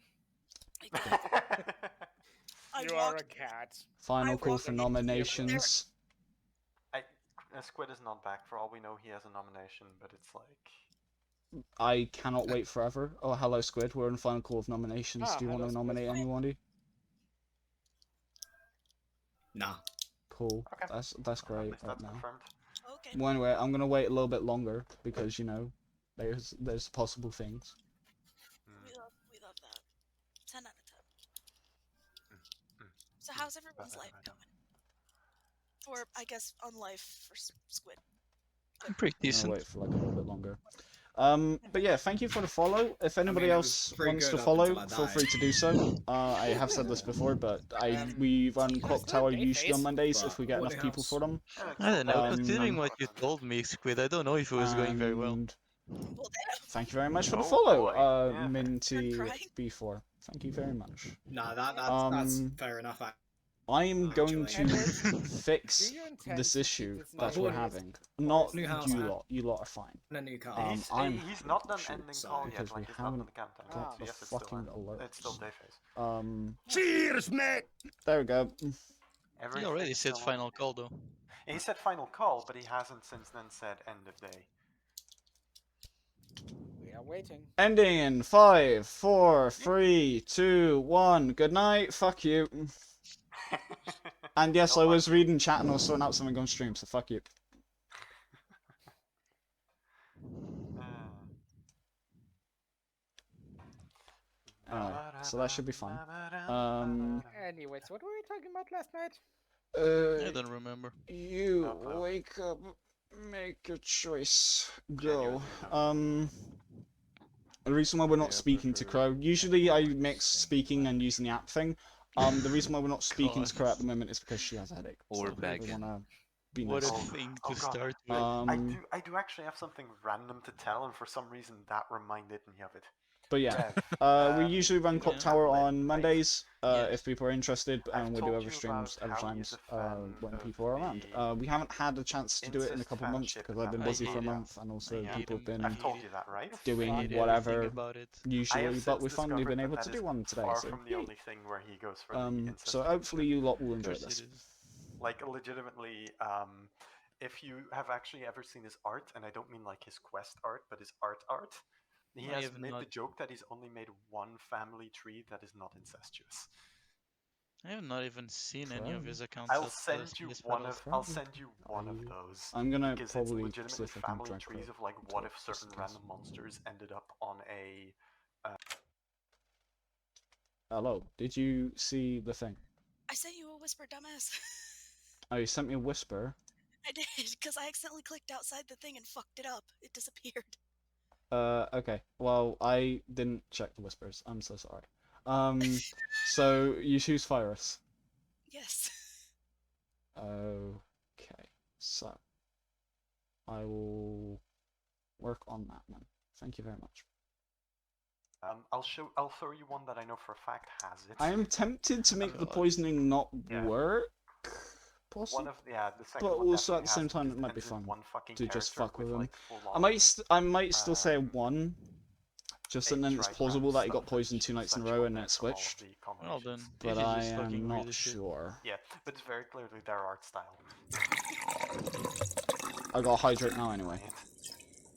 I You are a walked- cat. Final I call walked for in here, nominations. Squid is not back. For all we know, he has a nomination, but it's like. I cannot wait forever. Oh, hello, Squid. We're in the final call of nominations. Ah, Do you want hello, to Squid. nominate anybody? Nah. Cool. Okay. That's At great least right that's now. confirmed. Okay. Well, anyway, I'm gonna wait a little bit longer because there's possible things. We love that. 10 out of 10. So how's everyone's life going? Or I guess on life for Squid. Pretty I'm gonna decent. wait for like a little bit longer. But yeah, thank you for the follow. If anybody mean, it was else pretty wants good to up follow, until I feel died. free to do so. I have said this before, but we run Clocktower Day usually on phase, Mondays if but we get enough what people else? for them. I don't know, Um, considering what you told me, Squid, I don't know if it was going very well. And Well, damn. thank you very much for the Oh, follow, boy. Yeah. Minty You're crying? B4. Thank you very much. Nah, that's Um, fair enough. I'm going to Edward, fix do you intend this to keep issue this that new we're house having. or Not is New it house, just- you huh? lot. You lot are fine. And a new car. He's not done shooting ending so- call yet. because we Like he's not done haven't the countdown. got So the yes, it's still fucking on. It's still alerts. day phase. Cheers, mate! There we go. He already Everything's said still on. final call though. He said final call, but he hasn't since then said end of day. We are waiting. Ending in 5, 4, 3, 2, 1. Good night. Fuck you. And yes, No, I fuck was you. reading chat and I was sorting out something on stream, so fuck you. So that should be fun. Anyways, what were we talking about last night? I don't remember. You Uh-oh. wake up, make a choice, Genuinely go. The reason why we're not Yeah, speaking to prefer Crow, usually I voice mix thing. speaking and using the app thing. The reason why we're not speaking to Crow at the God. moment is because she has a headache. Or so we begging. wanna be What nice. a Oh, thing oh to God. start with. I do actually have something random to tell, and for some reason that reminded me of it. But yeah, Rev, we usually run you don't Clocktower have on lit, Mondays, Yes. if people are interested, I've and we do told other you streams about other how he times is a fan when of people are around. the We haven't had a chance to do it in a incest couple of months fanship because I've been that I busy for a hate him. month, and also I hate people have him. been I've told you that, right? doing I hate whatever everything about it. I usually, have but we since finally been discovered able that to that do is one today. far So, from the yay. only thing where he goes for the incest. So hopefully you lot will Of enjoy course this. it is. Like legitimately, if you have actually ever seen his art, and I don't mean like his quest art, but his art, he I has have made the not- joke that he's only made one family tree that is not incestuous. I have not even seen any of his accounts. I'll at send the you CS one Battles. of. I'll send you one of those. I'm gonna Because probably it's see legitimately if I can family drag trees Crow of like into what it, if just certain in case. random monsters ended up on a. Hello, did you see the thing? I sent you a whisper, dumbass. Oh, you sent me a whisper. I did, because I accidentally clicked outside the thing and fucked it up. It disappeared. Okay. Well, I didn't check the whispers. I'm so sorry. So you choose Thyrus. Yes. Okay. So I will work on that then. Thank you very much. I'll throw you one that I know for a fact has it. I am tempted to make the God. poisoning not Yeah. work. One Possibly. of the second But one also definitely at the same has time, because it might be ends in fun one fucking to just character fuck with him. like, I might still say um, one, just and then it's plausible that he got poisoned 2 nights in a row and then it switched. Well then, But if I he's just fucking am not really shit. sure. Yeah, but it's very clearly their art style. I got hydrate now anyway.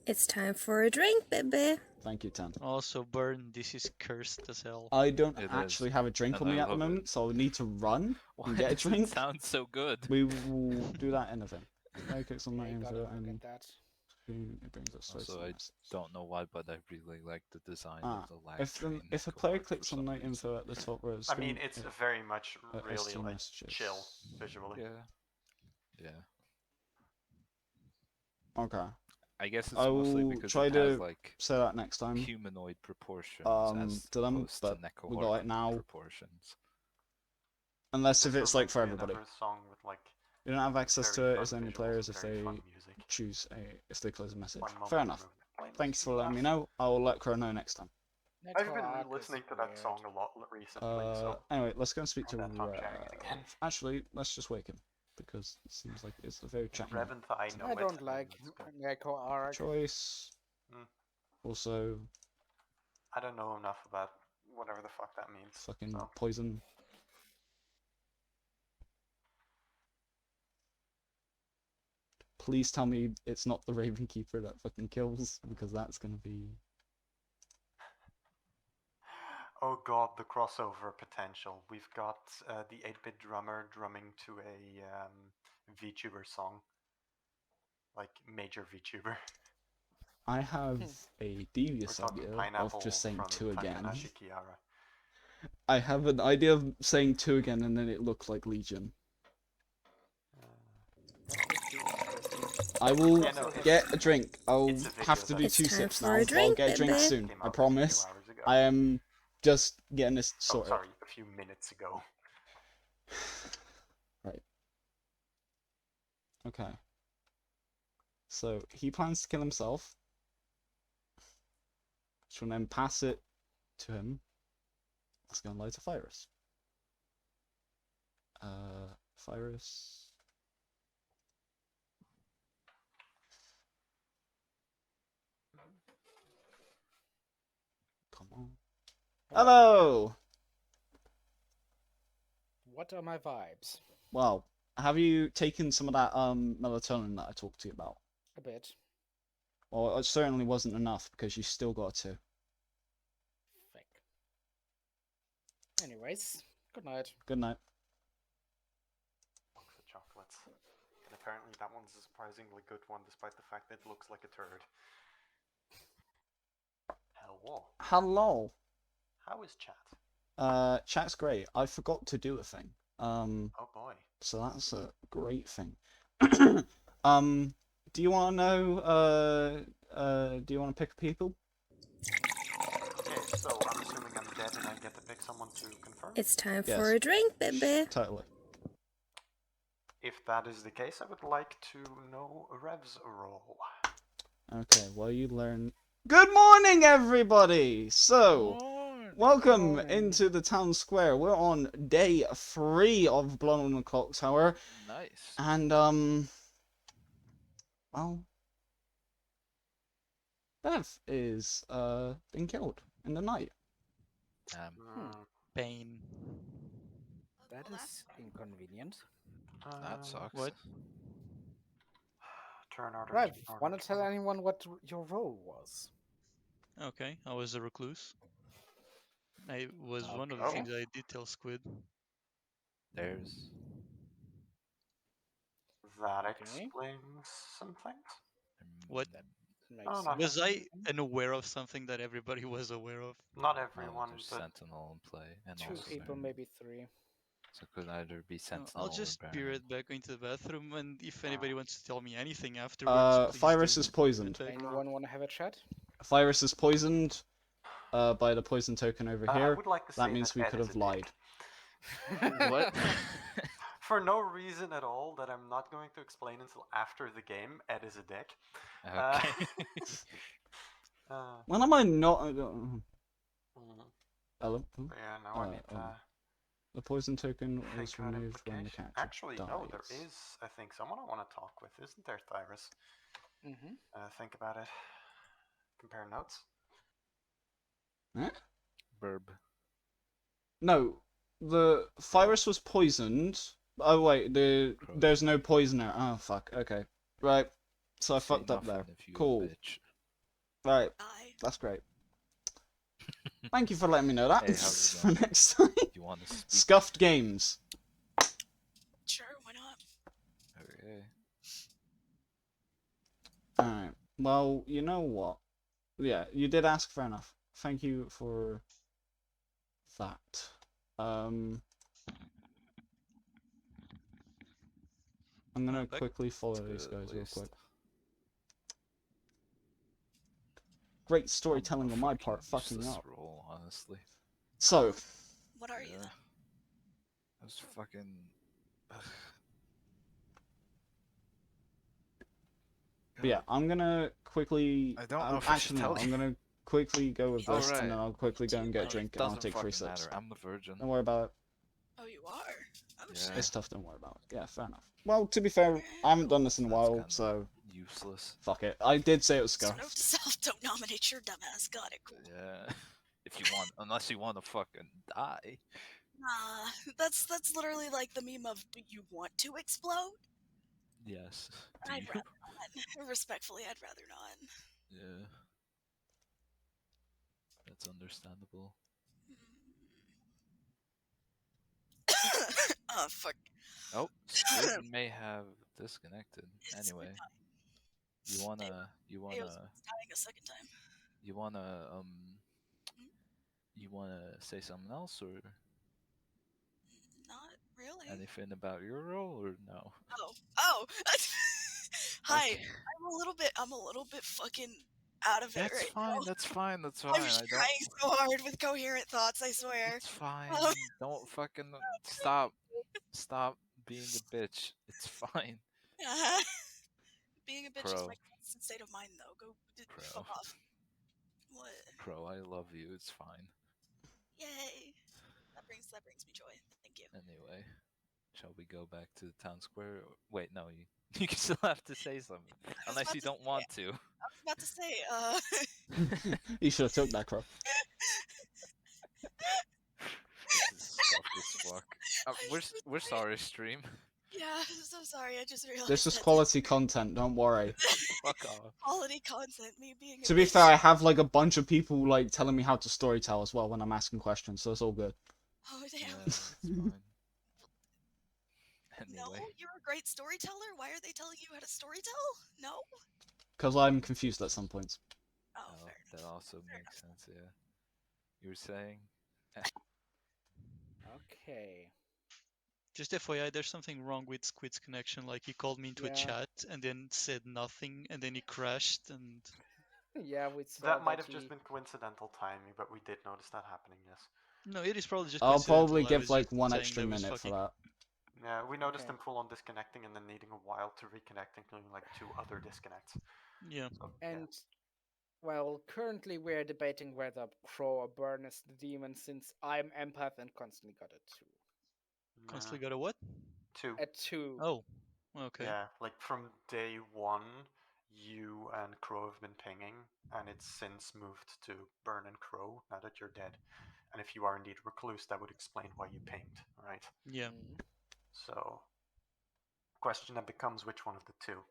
It's time for a drink, baby. Thank you, Ten. Also, Burn, this is cursed as hell. I don't It actually is, have a drink and on me I at the love it. moment, so I'll need to run Why and get a does it drink. sound so good? We will do that in a thing. I click on my Yeah, you gotta info look and at that. it brings us straight to Also, the I message. don't know why, but I really like the design Ah, of the lag if train a car player for clicks on some night reason. info at the top where it's I mean, it's very much really ST like messages. chill visually. Yeah. Okay, I guess it's I mostly will because try it has to like say that next time. humanoid proportions as To them, opposed to but we got it Necrohorrific now. proportions. Unless if This it's like reminds for me of everybody. another song with like You don't have access very to it fun as only visuals players and if very they fun music. choose if they close a message. One moment Fair to enough. remove the playlist. Thanks for letting me know. I will let Crow know next time. I've been Network is re-listening to that weird. song a lot recently, so Anyway, let's go and speak to And that's on sharing it again. Actually, let's just wake him because it seems like it's a very chatting Revenant, I know I it, don't and like it's good. Echo Arc. choice. Mm. Also, I don't know enough about whatever the fuck that means. fucking so. poison. Please tell me it's not the Raven Keeper that fucking kills, because that's gonna be. Oh god, the crossover potential. We've got the 8-bit drummer drumming to a VTuber song. Like, major VTuber. I have a We're devious talking idea Pineapple of just saying from 2 again. Takanashi Kiara. I have an idea of saying 2 again and then it looks like Legion. I will Yeah, no, it's- get a drink. I'll it's a video have to do that- 2 It's time sips for now, a but I'll drink, get a drink baby. soon. Came I out promise. a few hours ago. I am just getting this Oh, sorted. sorry, a few minutes ago. Right. Okay. So he plans to kill himself. Which will then pass it to him. Let's go and lie to Thyrus. Thyrus. Come on. Hello! What are my vibes? Well, have you taken some of that melatonin that I talked to you about? A bit. Well, it certainly wasn't enough because you still got to. Fake. Anyways, good night. Good night. Box of chocolates. And apparently that one's a surprisingly good one despite the fact that it looks like a turd. Hello. Hello. How is chat? Chat's great. I forgot to do a thing. Oh boy. So that's a great thing. Do you want to know? Do you want to pick people? Okay, so I'm assuming I'm dead and I get to pick someone to confirm? It's time Yes. for a drink, baby. Totally. If that is the case, I would like to know Rev's role. Okay. Well, you learn. Good morning, everybody. So. Welcome morning. into the town square. We're on day 3 of Blood on the Clocktower, Nice. and well, Bev is been killed in the night. Pain. That Well, is inconvenient. That sucks. What? Turn order. Rev, turn order, wanna turn tell order. anyone what your role was? Okay, I was a recluse. I was one of the Okay. things I did tell Squid. There's. That Okay. explains some things. What? Makes Oh, sense. nothing. Was I unaware of something that everybody was aware of? Not Oh, everyone, there's but Sentinel in play, and 2 also people, maybe 3. so it could either be Sentinel I'll just or be Burnium. right back into the bathroom, and if anybody wants to tell me anything afterwards, please Thyrus do. is poisoned. Right back. Anyone wanna have a chat? Thyrus is poisoned by the poison token over I here. would like to say That means we Ed could is have a dick. lied. What? For no reason at all that I'm not going to explain until after the game, Ed is a dick. Okay. When am I not? Mm, Hello. but yeah, no, I need to The poison token was think about removed when the implication. catcher Actually, dies. no, there is, I think, someone I want to talk with, isn't there, Thyrus? Mm-hmm. Think about it. Compare notes. Huh? Burb. No, the Thyrus was poisoned. Oh wait, there's no poisoner. Oh fuck. Okay, right. So I Say fucked up nothing there. if you a Cool. bitch. Right, I that's great. Thank you for letting me know that. Hey, how's it For going? next time. You want to speak? Scuffed games. sure, why not? Okay. Alright. Well, you know what? Yeah, you did ask, fair enough. Thank you for that. I'm gonna Back. quickly follow these Good guys real list. quick. Great I'm storytelling a on my part, fucking fucking useless up. role, honestly. So, What are you Yeah. then? I was fucking. but yeah, I'm gonna quickly. I don't know if I should actually, no, tell I'm you. gonna quickly go with this, Alright. and then I'll quickly go and get a It drink, and I'll Doesn't take 3 fucking sips. matter. I'm a virgin. Don't worry about it. Oh, you are? Oh, Yeah. shit. It's tough, don't worry about it. Yeah, fair enough. Well, to be fair, I haven't done this in a That's while, kinda so useless. fuck it. I did say it was So note to scuffed. self, don't nominate your dumbass. Got it, cool. Yeah. If you want, unless you want to fucking die. Nah, that's literally like the meme of, do you want to explode? Yes. Do I'd you? rather not. Respectfully, I'd rather not. Yeah. That's understandable. Oh, fuck. Oh, Squid may have disconnected. It's Anyway, dying. you It wanna was dying a second time. you wanna say something else or Not really. anything about your role or no? Oh. Hi. Okay. I'm a little bit fucking out of it That's right fine. now. That's fine. That's fine. I'm I don't. trying so hard with coherent thoughts, I swear. It's fine. Um, Don't fucking stop. Stop being a bitch. It's fine. Being a bitch is Pro. my constant state of mind, though. Go Pro. fuck off. What? Pro, I love you. It's fine. Yay! That brings me joy. Thank you. Anyway, Shall we go back to the town square? Wait, no, you you can still have to say something, unless you don't want to. I was about to say, You should have took that, Crow. This is scuffed as fuck. We're sorry, stream. yeah, I'm so sorry. I just realized This is that quality content, don't worry. Fuck off. quality content. Me being. To be fair, I have like a bunch of people like telling me how to storytell as well when I'm asking questions, so it's all good. Oh damn. Yeah, it's fine. No, Anyway, you're a great storyteller. Why are they telling you how to storytell? No. Because I'm confused at some points. Oh, oh, fair that enough. also Fair makes sense. Yeah, you were saying. Okay. Just FYI, there's something wrong with Squid's connection. Like he called me into a Yeah. chat and then said nothing, and then he crashed. And Yeah, we saw That might have he... just been coincidental timing, but we did notice that happening, yes. no, it is probably just. I'll probably coincidental. I give was like just one saying extra that was minute for fucking- that. Yeah, we noticed Okay. him full on disconnecting and then needing a while to reconnect, including like 2 other disconnects. Yeah. So, And, well, currently we're debating whether Crow or Burn is the demon, since I'm empath and constantly got a 2. yeah. Constantly got a what? 2. A 2. Oh, okay. Yeah, like from day 1, you and Crow have been pinging, and it's since moved to Burn and Crow now that you're dead. And if you are indeed recluse, that would explain why you pinged, right? Yeah. Mhm. So, question then becomes which one of the 2?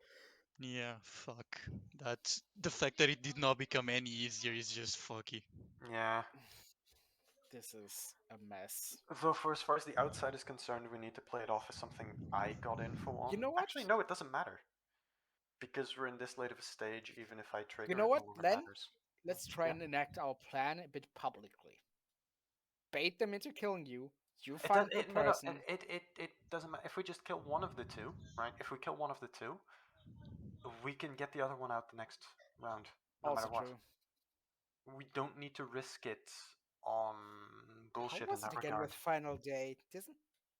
Yeah. Fuck. That the fact that it did not become any easier is just fucky. Yeah. This is a mess. Though for as far as the outside is concerned, we need to play it off as something I got info on. You know what? Actually, no, it doesn't matter. Because we're in this late of a stage, even if I trigger You know it, what, no longer Len? matters. Let's try Yeah. and enact our plan a bit publicly. Bait them into killing you. You It, find the no, person. it doesn't matter. If we just kill one of the 2, right? If we kill one of the 2, we can get the other one out the next round, no Also matter what. true. We don't need to risk it on How bullshit in was that it again regard. with Final Day? Doesn't...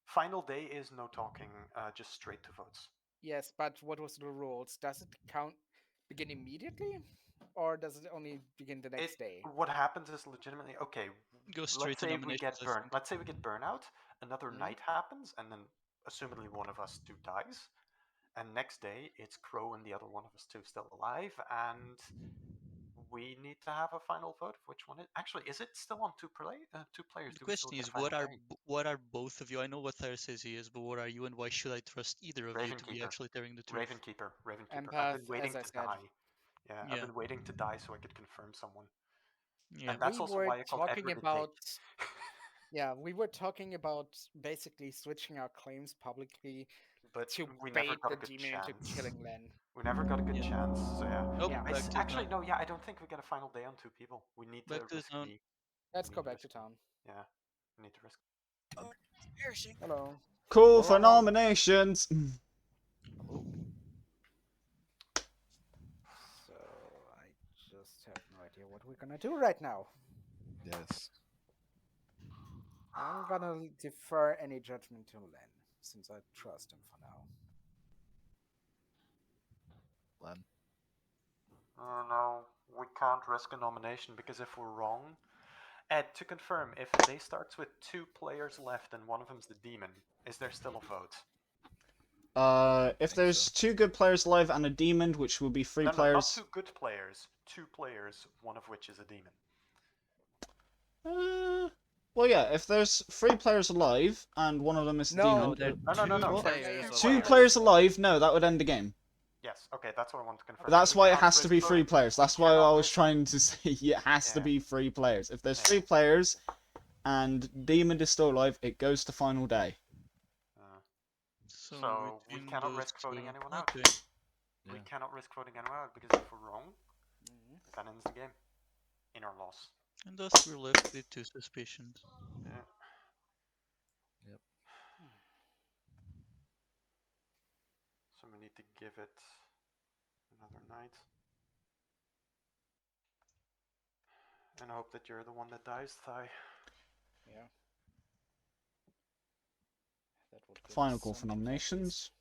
Final day is no talking, just straight to votes. Yes, but what was the rules? Does it count begin immediately? Or does it only begin the next day? What happens is legitimately okay. Go straight Let's to say we nominations. get I burn. think. Let's say we get burnout. Another Mhm. night happens, and then assumedly one of us 2 dies. And next day it's Crow and the other one of us 2 still alive, and we need to have a final vote of which one. Actually, is it still on 2 players? The Do we still question get is, a final day? what are both of you? I know what Thyrus says he is, but what are you, and why should I trust either of you to be Ravenkeeper. actually telling the truth? Ravenkeeper. I've Empath, been waiting as I to said. die. Yeah, I've Yeah. been waiting to die so I could confirm someone. Yeah. And that's We also were why I called talking Edward a about... dick. Yeah, we were talking about basically switching our claims publicly But to we never bait got the a good demon into chance. killing Len. We never got a good Yeah. chance, so yeah. Nope. Yeah. Back to Actually, town. no, yeah, I don't think we get a final day on 2 people. We need to Back to risk town. me. Let's We go need to back to risk me. town. Yeah, we need to risk. Oh, it's perishing. Hello. Cool for Hello. nominations. So I just have no idea what we're gonna do right now. Yes. I'm gonna defer any judgment to Len, since I trust him for now. Len. No, we can't risk a nomination because if we're wrong, Ed, to confirm, if day starts with 2 players left and one of them's the demon, is there still a vote? If think there's so. 2 good players alive and a demon, which will be 3 No, not players. 2 good players. 2 players, one of which is a demon. Well, yeah, if there's 3 players alive and one of them is a No, demon. No, No. two What? players 2 alive. players alive? No, that would end the game. Yes, okay, that's what I want to confirm. That's We why it cannot has to risk be 3 voting. players. That's We why cannot I was risk- trying to say it has to Yeah. be 3 players. If there's Yeah. 3 players and demon is still alive, it goes to final day. So we between cannot those risk voting two- anyone out. Okay. We Yeah. cannot risk voting anyone out because if we're wrong, that ends the game. In our loss. And thus we're left with 2 suspicions. Yeah. Yep. So we need to give it another night. And hope that you're the one that dies, Thai. Yeah. That would give Final us call for something to at least- nominations.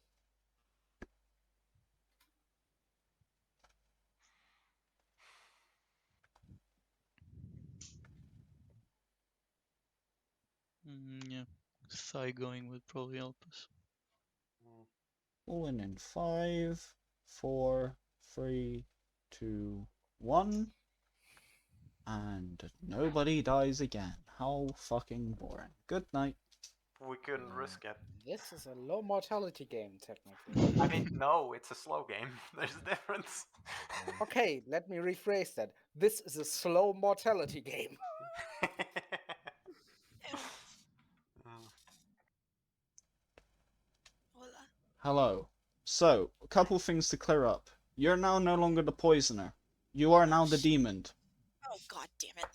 Yeah. Thigh going would probably help us. All in 5, 4, 3, 2, 1. And nobody dies again. How fucking boring. Good night. We couldn't risk it. This is a low mortality game, technically. I mean, no, it's a slow game. There's a difference. Okay, let me rephrase that. This is a slow mortality game. Hola. Hello. So, a couple things to clear up. You're now no longer the poisoner. You are now the demon. Oh god damn it.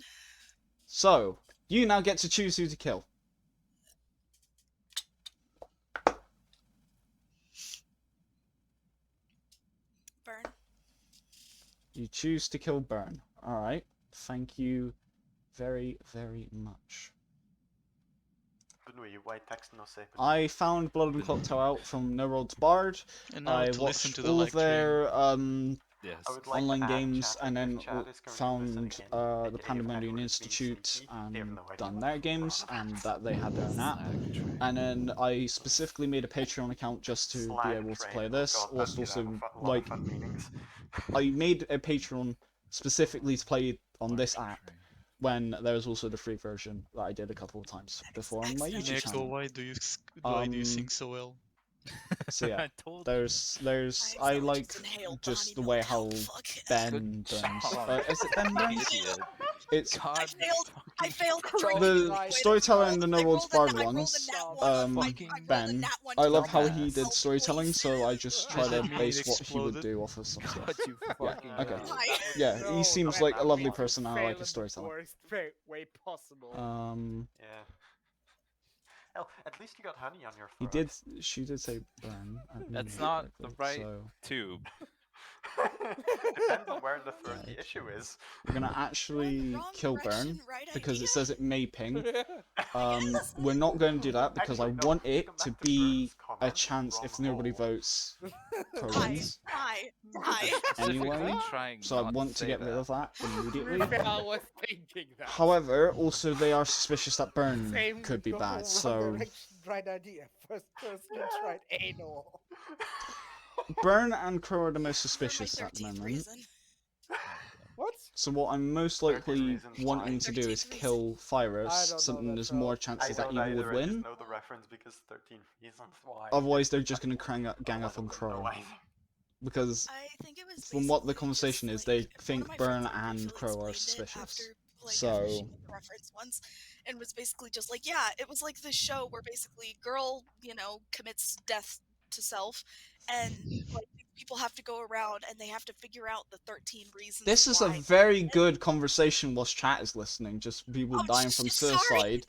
So, you now get to choose who to kill. Burn. You choose to kill Burn. Alright. Thank you very, very much. I found Blood and Clocktower out from No Roads Barred. And now I to listen watched to the all of lecturing. their Yes. online games and then found the Pandemonium Institute and done their games and that they had their own app. And then I specifically made a Patreon account just to be able to play this. Whilst also, like, I made a Patreon specifically to play on this app when there was also the free version that I did a couple of times before on my YouTube Neko, channel. why do you sing so well? So yeah, I told there's I I like just inhaled just the Bonnie way Milk. how Fuck. Ben Good burns. job. Is it Ben burns? Idiot. It's I failed the storyteller and the No Worlds Barred I rolled a ones. nat one on my- I Fucking rolled a Ben. nat one I to love the how roll. he did Help, storytelling, please. so I just try to Does it mean base it what he would exploded? do off of some stuff. God, you fucking okay. know. Hi. Yeah, he No, seems Ben, like a lovely you person and I fail like in his the storytelling. worst way possible. Yeah. Hell, at least you got honey on your He throat. did. She did say burn. I That's remember not the correctly, right So tube. Depends on where in the throat the issue is. we're gonna actually Wrong kill direction, Burn right because idea. it says it may ping. Yes. We're not going to do that because Actually, I no, want to it come to back to be Burn's a comment, chance wrong if nobody hole. votes Crow Hi. wins. Hi. Hi. Specifically Anyway, trying so I not want to say get rid of that To immediately. be fair, I was thinking that. However, also they are suspicious that Burn Same could with be the bad, whole so wrong direction, right idea. First person tried anal. Burn and Crow are the most For my suspicious at the 13th moment. reason. What? So what I'm most 13 likely reasons why. wanting to do is 13th reason. kill I Thyrus, don't know something that there's show. more I chances that don't evil either, would I just win. know the reference because 13 reasons why. Otherwise, they're just going to gang Oh, up I on don't Crow. know either. Because I think it was from what the basically conversation just, is, they like, one of think my Burn friends and briefly Crow are explained it suspicious. after, like, So after she made the reference once, and was basically just like, yeah, it was like this show where basically girl, commits death to self, and like people have to go around and they have to figure out the 13 reasons. this is a why. very good conversation whilst chat is listening. Just people Oh, dying from sorry. suicide. Sorry.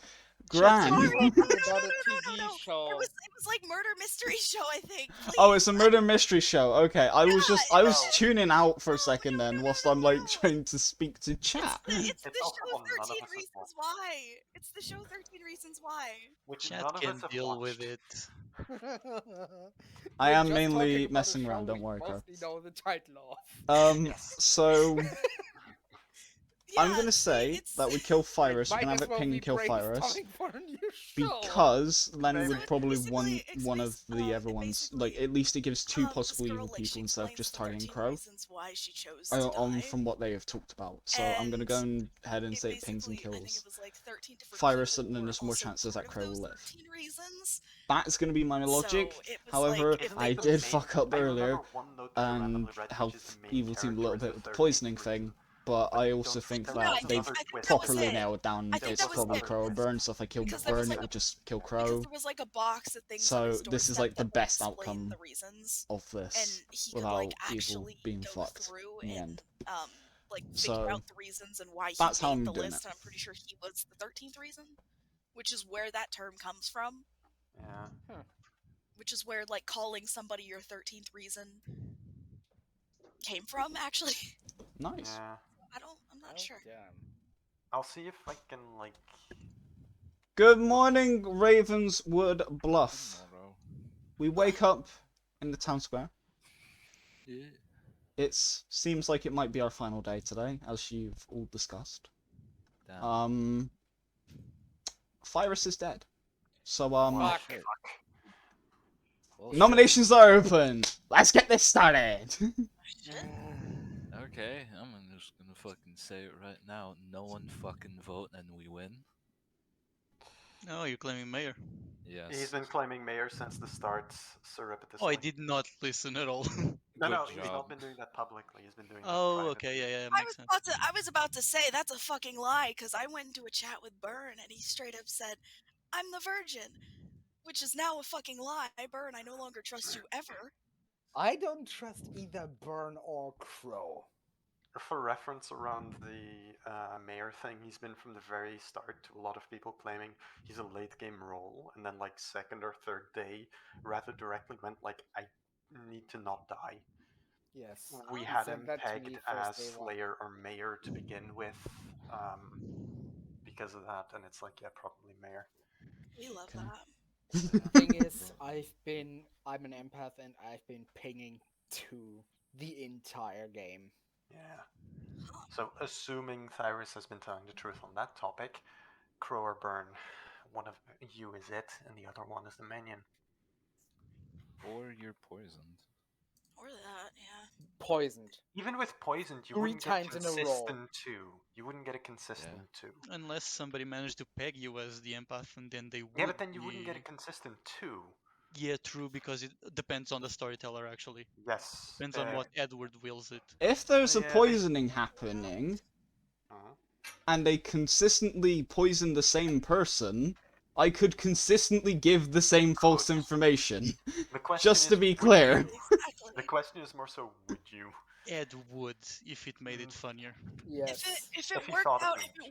Gran. Talking about a No. TV show. It was like murder mystery show, I think. Please. Oh, it's a murder mystery show. Okay, I was No. tuning out for a second No, then, no, whilst no, I'm like no. trying to speak to chat. It's the It's also show one none of 13 us has Reasons watched. Why. It's the show 13 Reasons Why. Which Chat none of us can have deal watched. with it. I We're am just mainly talking about a messing show around, don't we worry, Crow. mostly know the title of. Yes. So I'm Yeah, gonna say it's- that we kill Thyrus. We Might can have as it well ping be and kill Thyrus. brainstorming for a new show. Because then So would it's probably basically- it's one of basically, the everyone's like basically, at least it gives two this possible girl, evil like, she people instead of explains just the targeting 13 Crow. reasons why she chose to On die. from what they have talked about. So I'm gonna go ahead and It say it pings and basically- I think kills it was like 13 different Thyrus, people and then were there's more also chances part that of Crow will those live. 13 reasons. That's gonna be my logic. So it was However, like, if Isn't they I it the both- did main- fuck up I earlier remember one note that I and randomly read, help which is the main evil team a little character bit is with the 13th poisoning reason. thing. But But I don't also think there No, that was they've another I think twist that was properly it. nailed down I think it's that was probably it. Crow or Burn, so if I kill Because there was Burn, like it would just kill Because Crow there was like a box of things So on his this is doorstep like the that would best explain outcome the reasons, of and this he could without like evil actually being go fucked through in the and end. like So, figure out the reasons and why he that's how made I'm the doing list. it. And I'm pretty sure he was the 13th reason, which is where that term comes from. Yeah. Which is where like calling somebody your 13th reason came from, actually. Nice. Yeah. I'm not sure. Damn. I'll see if I can like. Good morning, Ravenswood Bluff. Tomorrow. We wake up in the town square. Yeah. It seems like it might be our final day today, as you've all discussed. Damn. Thyrus is dead. So Fuck. Shit. Well, nominations are open. Let's get this started. Shit. Okay, I'm just gonna fucking say it right now. No one fucking vote and we win. Oh, you're claiming mayor. Yes. He's been claiming mayor since the start, surreptitiously. Oh, I did not listen at all. No, no, Good he's job. not been doing that publicly. He's been doing that Oh, privately. okay, yeah, I makes sense. was about to say that's a fucking lie because I went into a chat with Burn and he straight up said, "I'm the virgin," which is now a fucking lie. Burn, I no longer trust you ever. I don't trust either Burn or Crow. For reference around the mayor thing, he's been from the very start to a lot of people claiming he's a late game role, and then like second or third day, rather directly went like, I need to not die. Yes. We He had said him that to pegged me as first day one. Slayer or Mayor to begin with, because of that, and it's like, yeah, probably Mayor. We love Okay. that. Thing is, I'm an empath and I've been pinging to the entire game. Yeah. So, assuming Thyrus has been telling the truth on that topic, Crow or Burn, one of you is it, and the other one is the minion. Or you're poisoned. Or that, yeah. Poisoned. Even with poisoned, you 3 wouldn't get times in a row. consistent two. You wouldn't get a consistent two. Unless somebody managed to peg you as the empath, and then they would. Yeah, but then you wouldn't get a consistent two. Yeah, true, because it depends on the storyteller, actually. Yes. Depends on what Edward wills it. If there's a Yeah, they- poisoning happening, and they consistently poison the same person, I could consistently give the same false information. The question Just to is, be would clear. you? Exactly. The question is more so, would you? Ed would, if it made it funnier. Yes. If If it he worked thought of out, it. if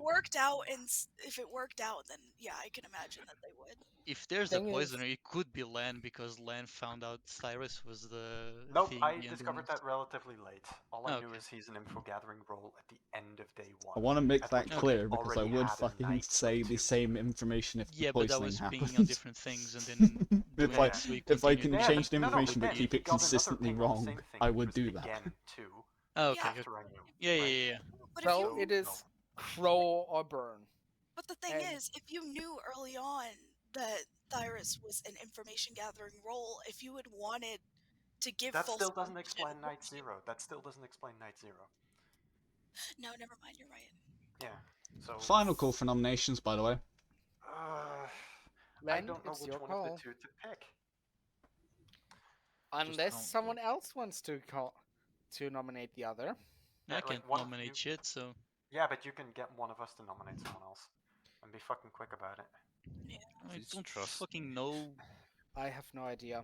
it worked out, then yeah, I can imagine that they would. If there's a Thing is- poisoner, it could be Lan, because Lan found out Thyrus was the Nope, thing. I the discovered ending. that relatively late. All I knew Okay. is he's an info gathering role at the end of day one. I want to make at that which point clear he because I already would had a fucking night or say the two. same information if Yeah, the but that poisoning was pinging on happens. different things, and then if doing I it so you if I continue can to Yeah, change but the no, information but but then keep he it got another consistently ping on the wrong, same thing, I which would was do that. again too. Oh, okay. Yeah. After I knew. Yeah, right? yeah, yeah. But if So you, it is Crow or Burn. but the thing and- is, if you knew early on that Thyrus was an information gathering role, if you had wanted to give That false still doesn't information, explain Night Zero. That still doesn't explain Night Zero. No, never mind. You're right. Yeah. So. Final call for nominations, by the way. I Len, don't know it's which your one call. of the two to pick. Unless count someone one. else wants to nominate the other. Yeah, I like, can't one of nominate you- shit, so Yeah, but you can get one of us to nominate someone else. And be fucking quick about it. I Please don't trust fucking me. know. I have no idea.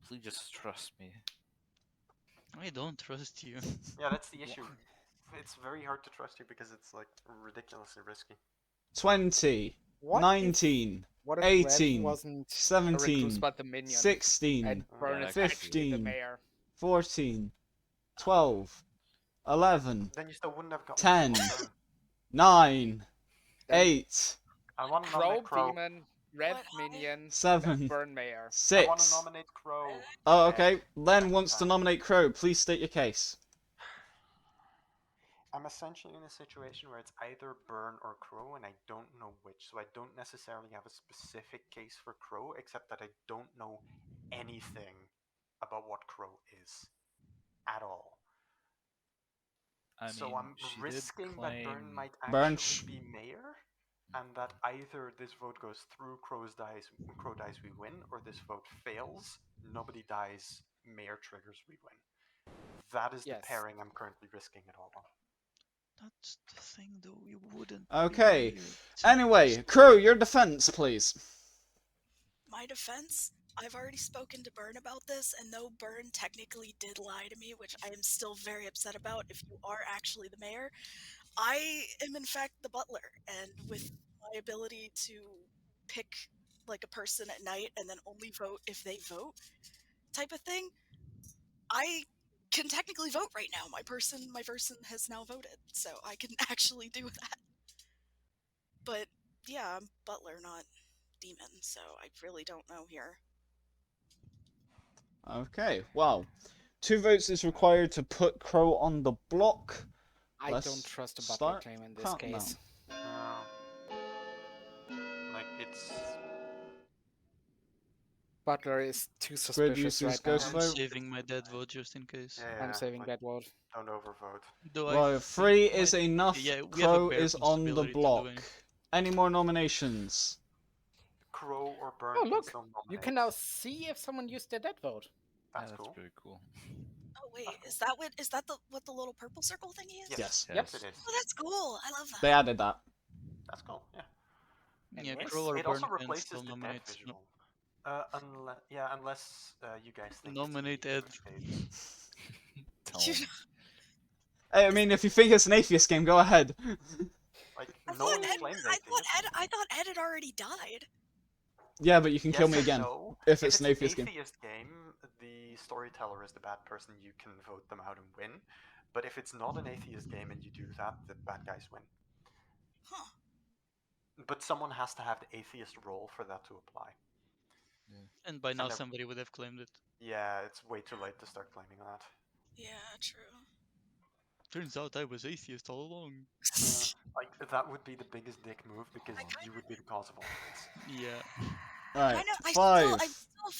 Please just trust me. I don't trust you. Yeah, that's the issue. It's very hard to trust you because it's like ridiculously risky. 20, What 19, What if 18, Red wasn't a recluse 17, but the minion? 16, And Burn Yeah, is actually the 15. mayor. 14, 12, 11, Then you still wouldn't have gotten 10. the full turn. 9, Then 8, I want to Crow nominate Crow. demon, Red But minion, 7, Burn mayor. I want to 6. nominate Crow. Oh, okay. Len Second wants to time. nominate Crow. Please state your case. I'm essentially in a situation where it's either Burn or Crow, and I don't know which. So I don't necessarily have a specific case for Crow, except that I don't know anything about what Crow is at all. I So mean, I'm she did risking that Burn claim- might Burn actually be mayor, and that either this vote goes through, Crow dies, we win, or this vote fails, nobody dies, mayor triggers, we win. That is Yes. the pairing I'm currently risking it all on. That's the thing, though. You wouldn't. Okay. be weird. Anyway, Crow, your defense, please. My defense, I've already spoken to Burn about this, and though Burn technically did lie to me, which I am still very upset about, if you are actually the mayor, I am in fact the butler, and with my ability to pick like a person at night and then only vote if they vote type of thing, I can technically vote right now. My person has now voted, so I can actually do that. But yeah, I'm butler, not demon, so I really don't know here. Okay, well, 2 votes is required to put Crow on the block. I Let's don't trust a butler start claim in this countdown. case. Like, it's... Butler is too Squid suspicious uses right now. Ghost I'm Fire. saving my dead vote just in case. Yeah, I'm saving like, that vote. don't overvote. Though Well, I 3 think is enough. yeah, we have a Crow bare is on the possibility to do block. anything. Any more nominations? Crow or Burn Oh, can look, still nominate. You can now see if someone used their dead vote. That's yeah, that's cool. pretty cool. Oh wait, is that what the little purple circle thingy is? Yes. Yes. Yes, it is. Oh, that's cool. I love that. They added that. That's cool. Yeah. Yeah, Anyways, Crow or It Burn also can replaces still the dead nominate. visual. Unless you guys think Nominate it's Ed. Tell You 'em. know, Hey, I mean, if you think it's an atheist game, go ahead. Like, I no thought one Ed, claimed I thought atheist. Ed, I thought Ed had already died. Yeah, but you can kill me and again no. if it's an atheist game. game, the storyteller is the bad person. You can vote them out and win. But if it's not an atheist game and you do that, the bad guys win. Huh. But someone has to have the atheist role for that to apply. And by now And somebody would have claimed it. Yeah, it's way too late to start claiming that. Yeah, true. Turns out I was atheist all along. Like, that would be the biggest dick move because you would be the cause of all of this. Yeah. Alright, I'm 5. still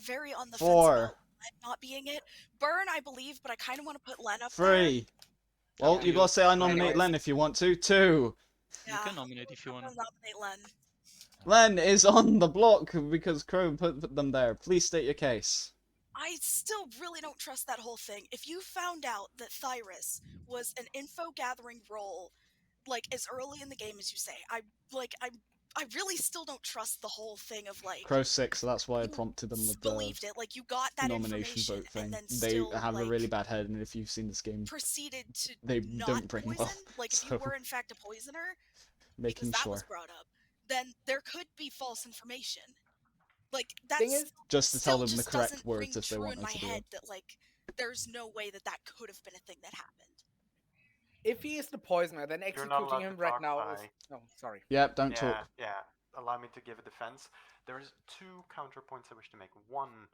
very on the 4. fence about Len not being it. Burn, I believe, but I kind of want to put Len up 3. Well, Yeah. you gotta say I nominate Anyways. Len if you want to. 2. there. You Yeah, can nominate if you I'm want. gonna nominate Len. Len is on the block because Crow put them there. Please state your case. I still really don't trust that whole thing. If you found out that Thyrus was an info gathering role, like as early in the game as you say, I really still don't trust the whole thing of like Crow 6, so that's why I you prompted them with the believed it, like you got that nomination information vote thing. and then They still have like a really bad head, and if you've seen this game, proceeded to they not don't bring poison. well. Like if So you were in fact a poisoner, because making that sure. was brought up, then there could be false information. Like that's Thing is, Just to tell still them the just correct doesn't words ring if they true want in them my to do head it. that like there's no way that that could have been a thing that happened. if he is the poisoner, then You're not allowed executing to him right talk, now is... Pi. Oh, sorry. Yep, don't talk. Yeah. Allow me to give a defense. There's 2 counterpoints I wish to make. One,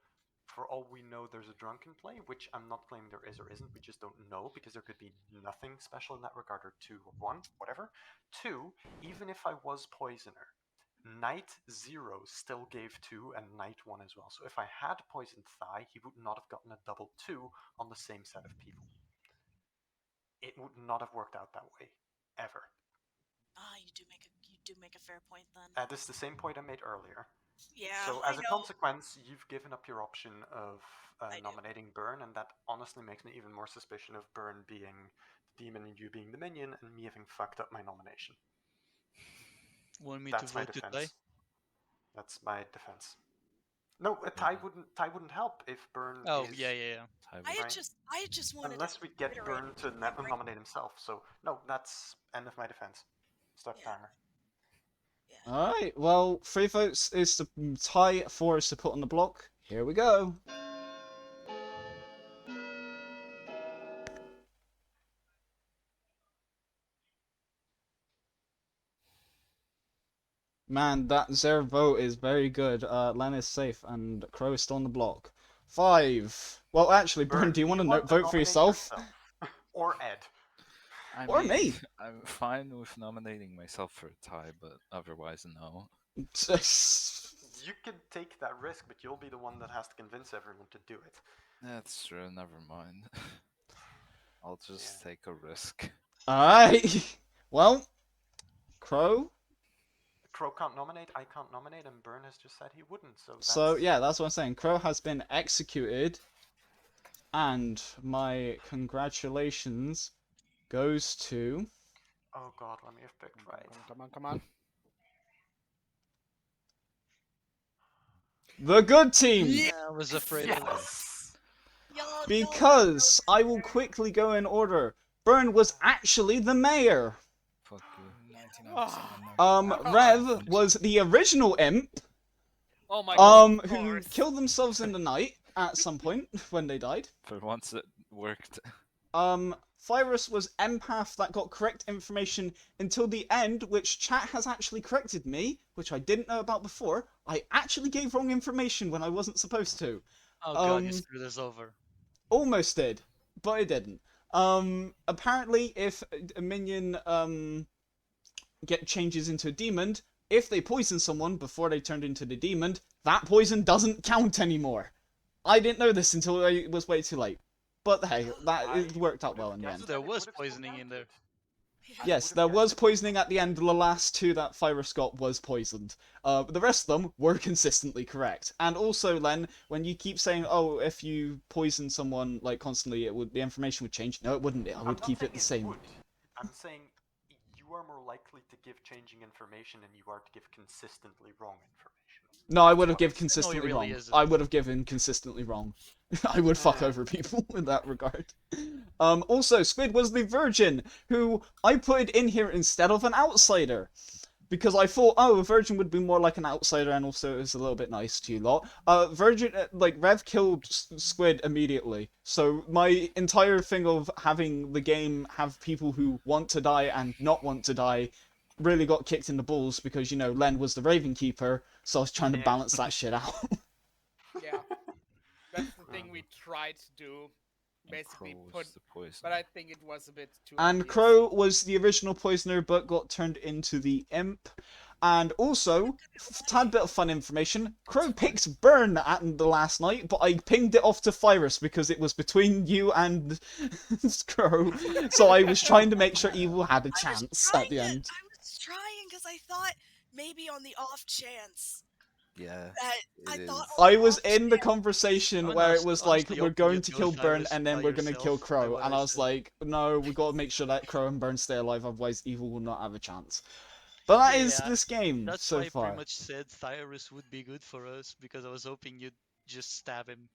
for all we know, there's a drunken play, which I'm not claiming there is or isn't. We just don't know because there could be nothing special in that regard, or 2 or 1, whatever. 2, even if I was poisoner, Knight 0 still gave 2 and Knight 1 as well. So if I had poisoned Thigh, he would not have gotten a double 2 on the same set of people. It would not have worked out that way, ever. You do make a fair point then. This is the same point I made earlier. Yeah. So I as a know. consequence, you've given up your option of I do. nominating Burn, and that honestly makes me even more suspicious of Burn being the demon and you being the minion, and me having fucked up my nomination. Want me That's to my vote to defense. die? That's my defense. No, a tie wouldn't help if Burn. Oh, is, yeah. I I would- just wanted Unless to we get reiterate Burn to my right- nominate himself. So no, that's end of my defense. Start Yeah. timer. Alright, well, 3 votes is to tie, 4 is to put on the block. Here we go. Man, that 0 vote is very good. Len is safe, and Crow is still on the block. 5. Well, actually, Burn, do you want to vote for nominate yourself? Or Ed? I Or mean, me? I'm fine with nominating myself for a tie, but otherwise, no. You can take that risk, but you'll be the one that has to convince everyone to do it. That's true, never mind. I'll just take a risk. Alright. Well, Crow. Crow can't nominate, I can't nominate, and Burn has just said he wouldn't. So yeah, that's what I'm saying. Crow has been executed, and my congratulations goes to Oh god, let me have picked right. Come on. the good team. Yeah, I was afraid of that. Yes! Y'all- Because I will quickly go in order. Burn was actually the mayor. Fuck you. 99% Rev was the original imp. Oh my god. Who killed themselves in the night at some point when they died. For once it worked. Thyrus was empath that got correct information until the end, which chat has actually corrected me, which I didn't know about before. I actually gave wrong information when I wasn't supposed to. Oh god, you screwed us over. Almost did, but it didn't. Apparently, if a minion changes into a demon, if they poison someone before they turned into the demon, that poison doesn't count anymore. I didn't know this until it was way too late. But hey, it worked out well in the end. There was poisoning in there. Yes, there was poisoning at the end. The last two that Thyrus got was poisoned. But the rest of them were consistently correct. And also, Len, when you keep saying, "Oh, if you poison someone like constantly, the information would change." No, it wouldn't. I would keep it the same. I'm saying you are more likely to give changing information than you are to give consistently wrong information. No, I would have given consistently really wrong. isn't. I would have given consistently wrong. I would fuck over people in that regard. Also, Squid was the virgin, who I put in here instead of an outsider. Because I thought, oh, a virgin would be more like an outsider, and also it was a little bit nice to you lot. Virgin, Rev killed Squid immediately. So my entire thing of having the game have people who want to die and not want to die really got kicked in the balls because, Len was the Raven Keeper, so I was trying to balance that shit out. Yeah. That's the thing we tried to do. Basically put, but I think it was a bit too And obvious. Crow was the original poisoner, but got turned into the imp. And also, tad bit of fun information, Crow picked Burn at the last night, but I pinged it off to Thyrus because it was between you and Crow. So I was trying to make sure Evil had a chance at the end. I was trying because I thought maybe on the off chance. Yeah. I was in the conversation where it was like, we're going to kill Burn and then we're going to kill Crow. And I was like, no, we got to make sure that Crow and Burn stay alive, otherwise Evil will not have a chance. But that is this game That's so why I far. pretty much said Thyrus would be good for us, because I was hoping you'd just stab him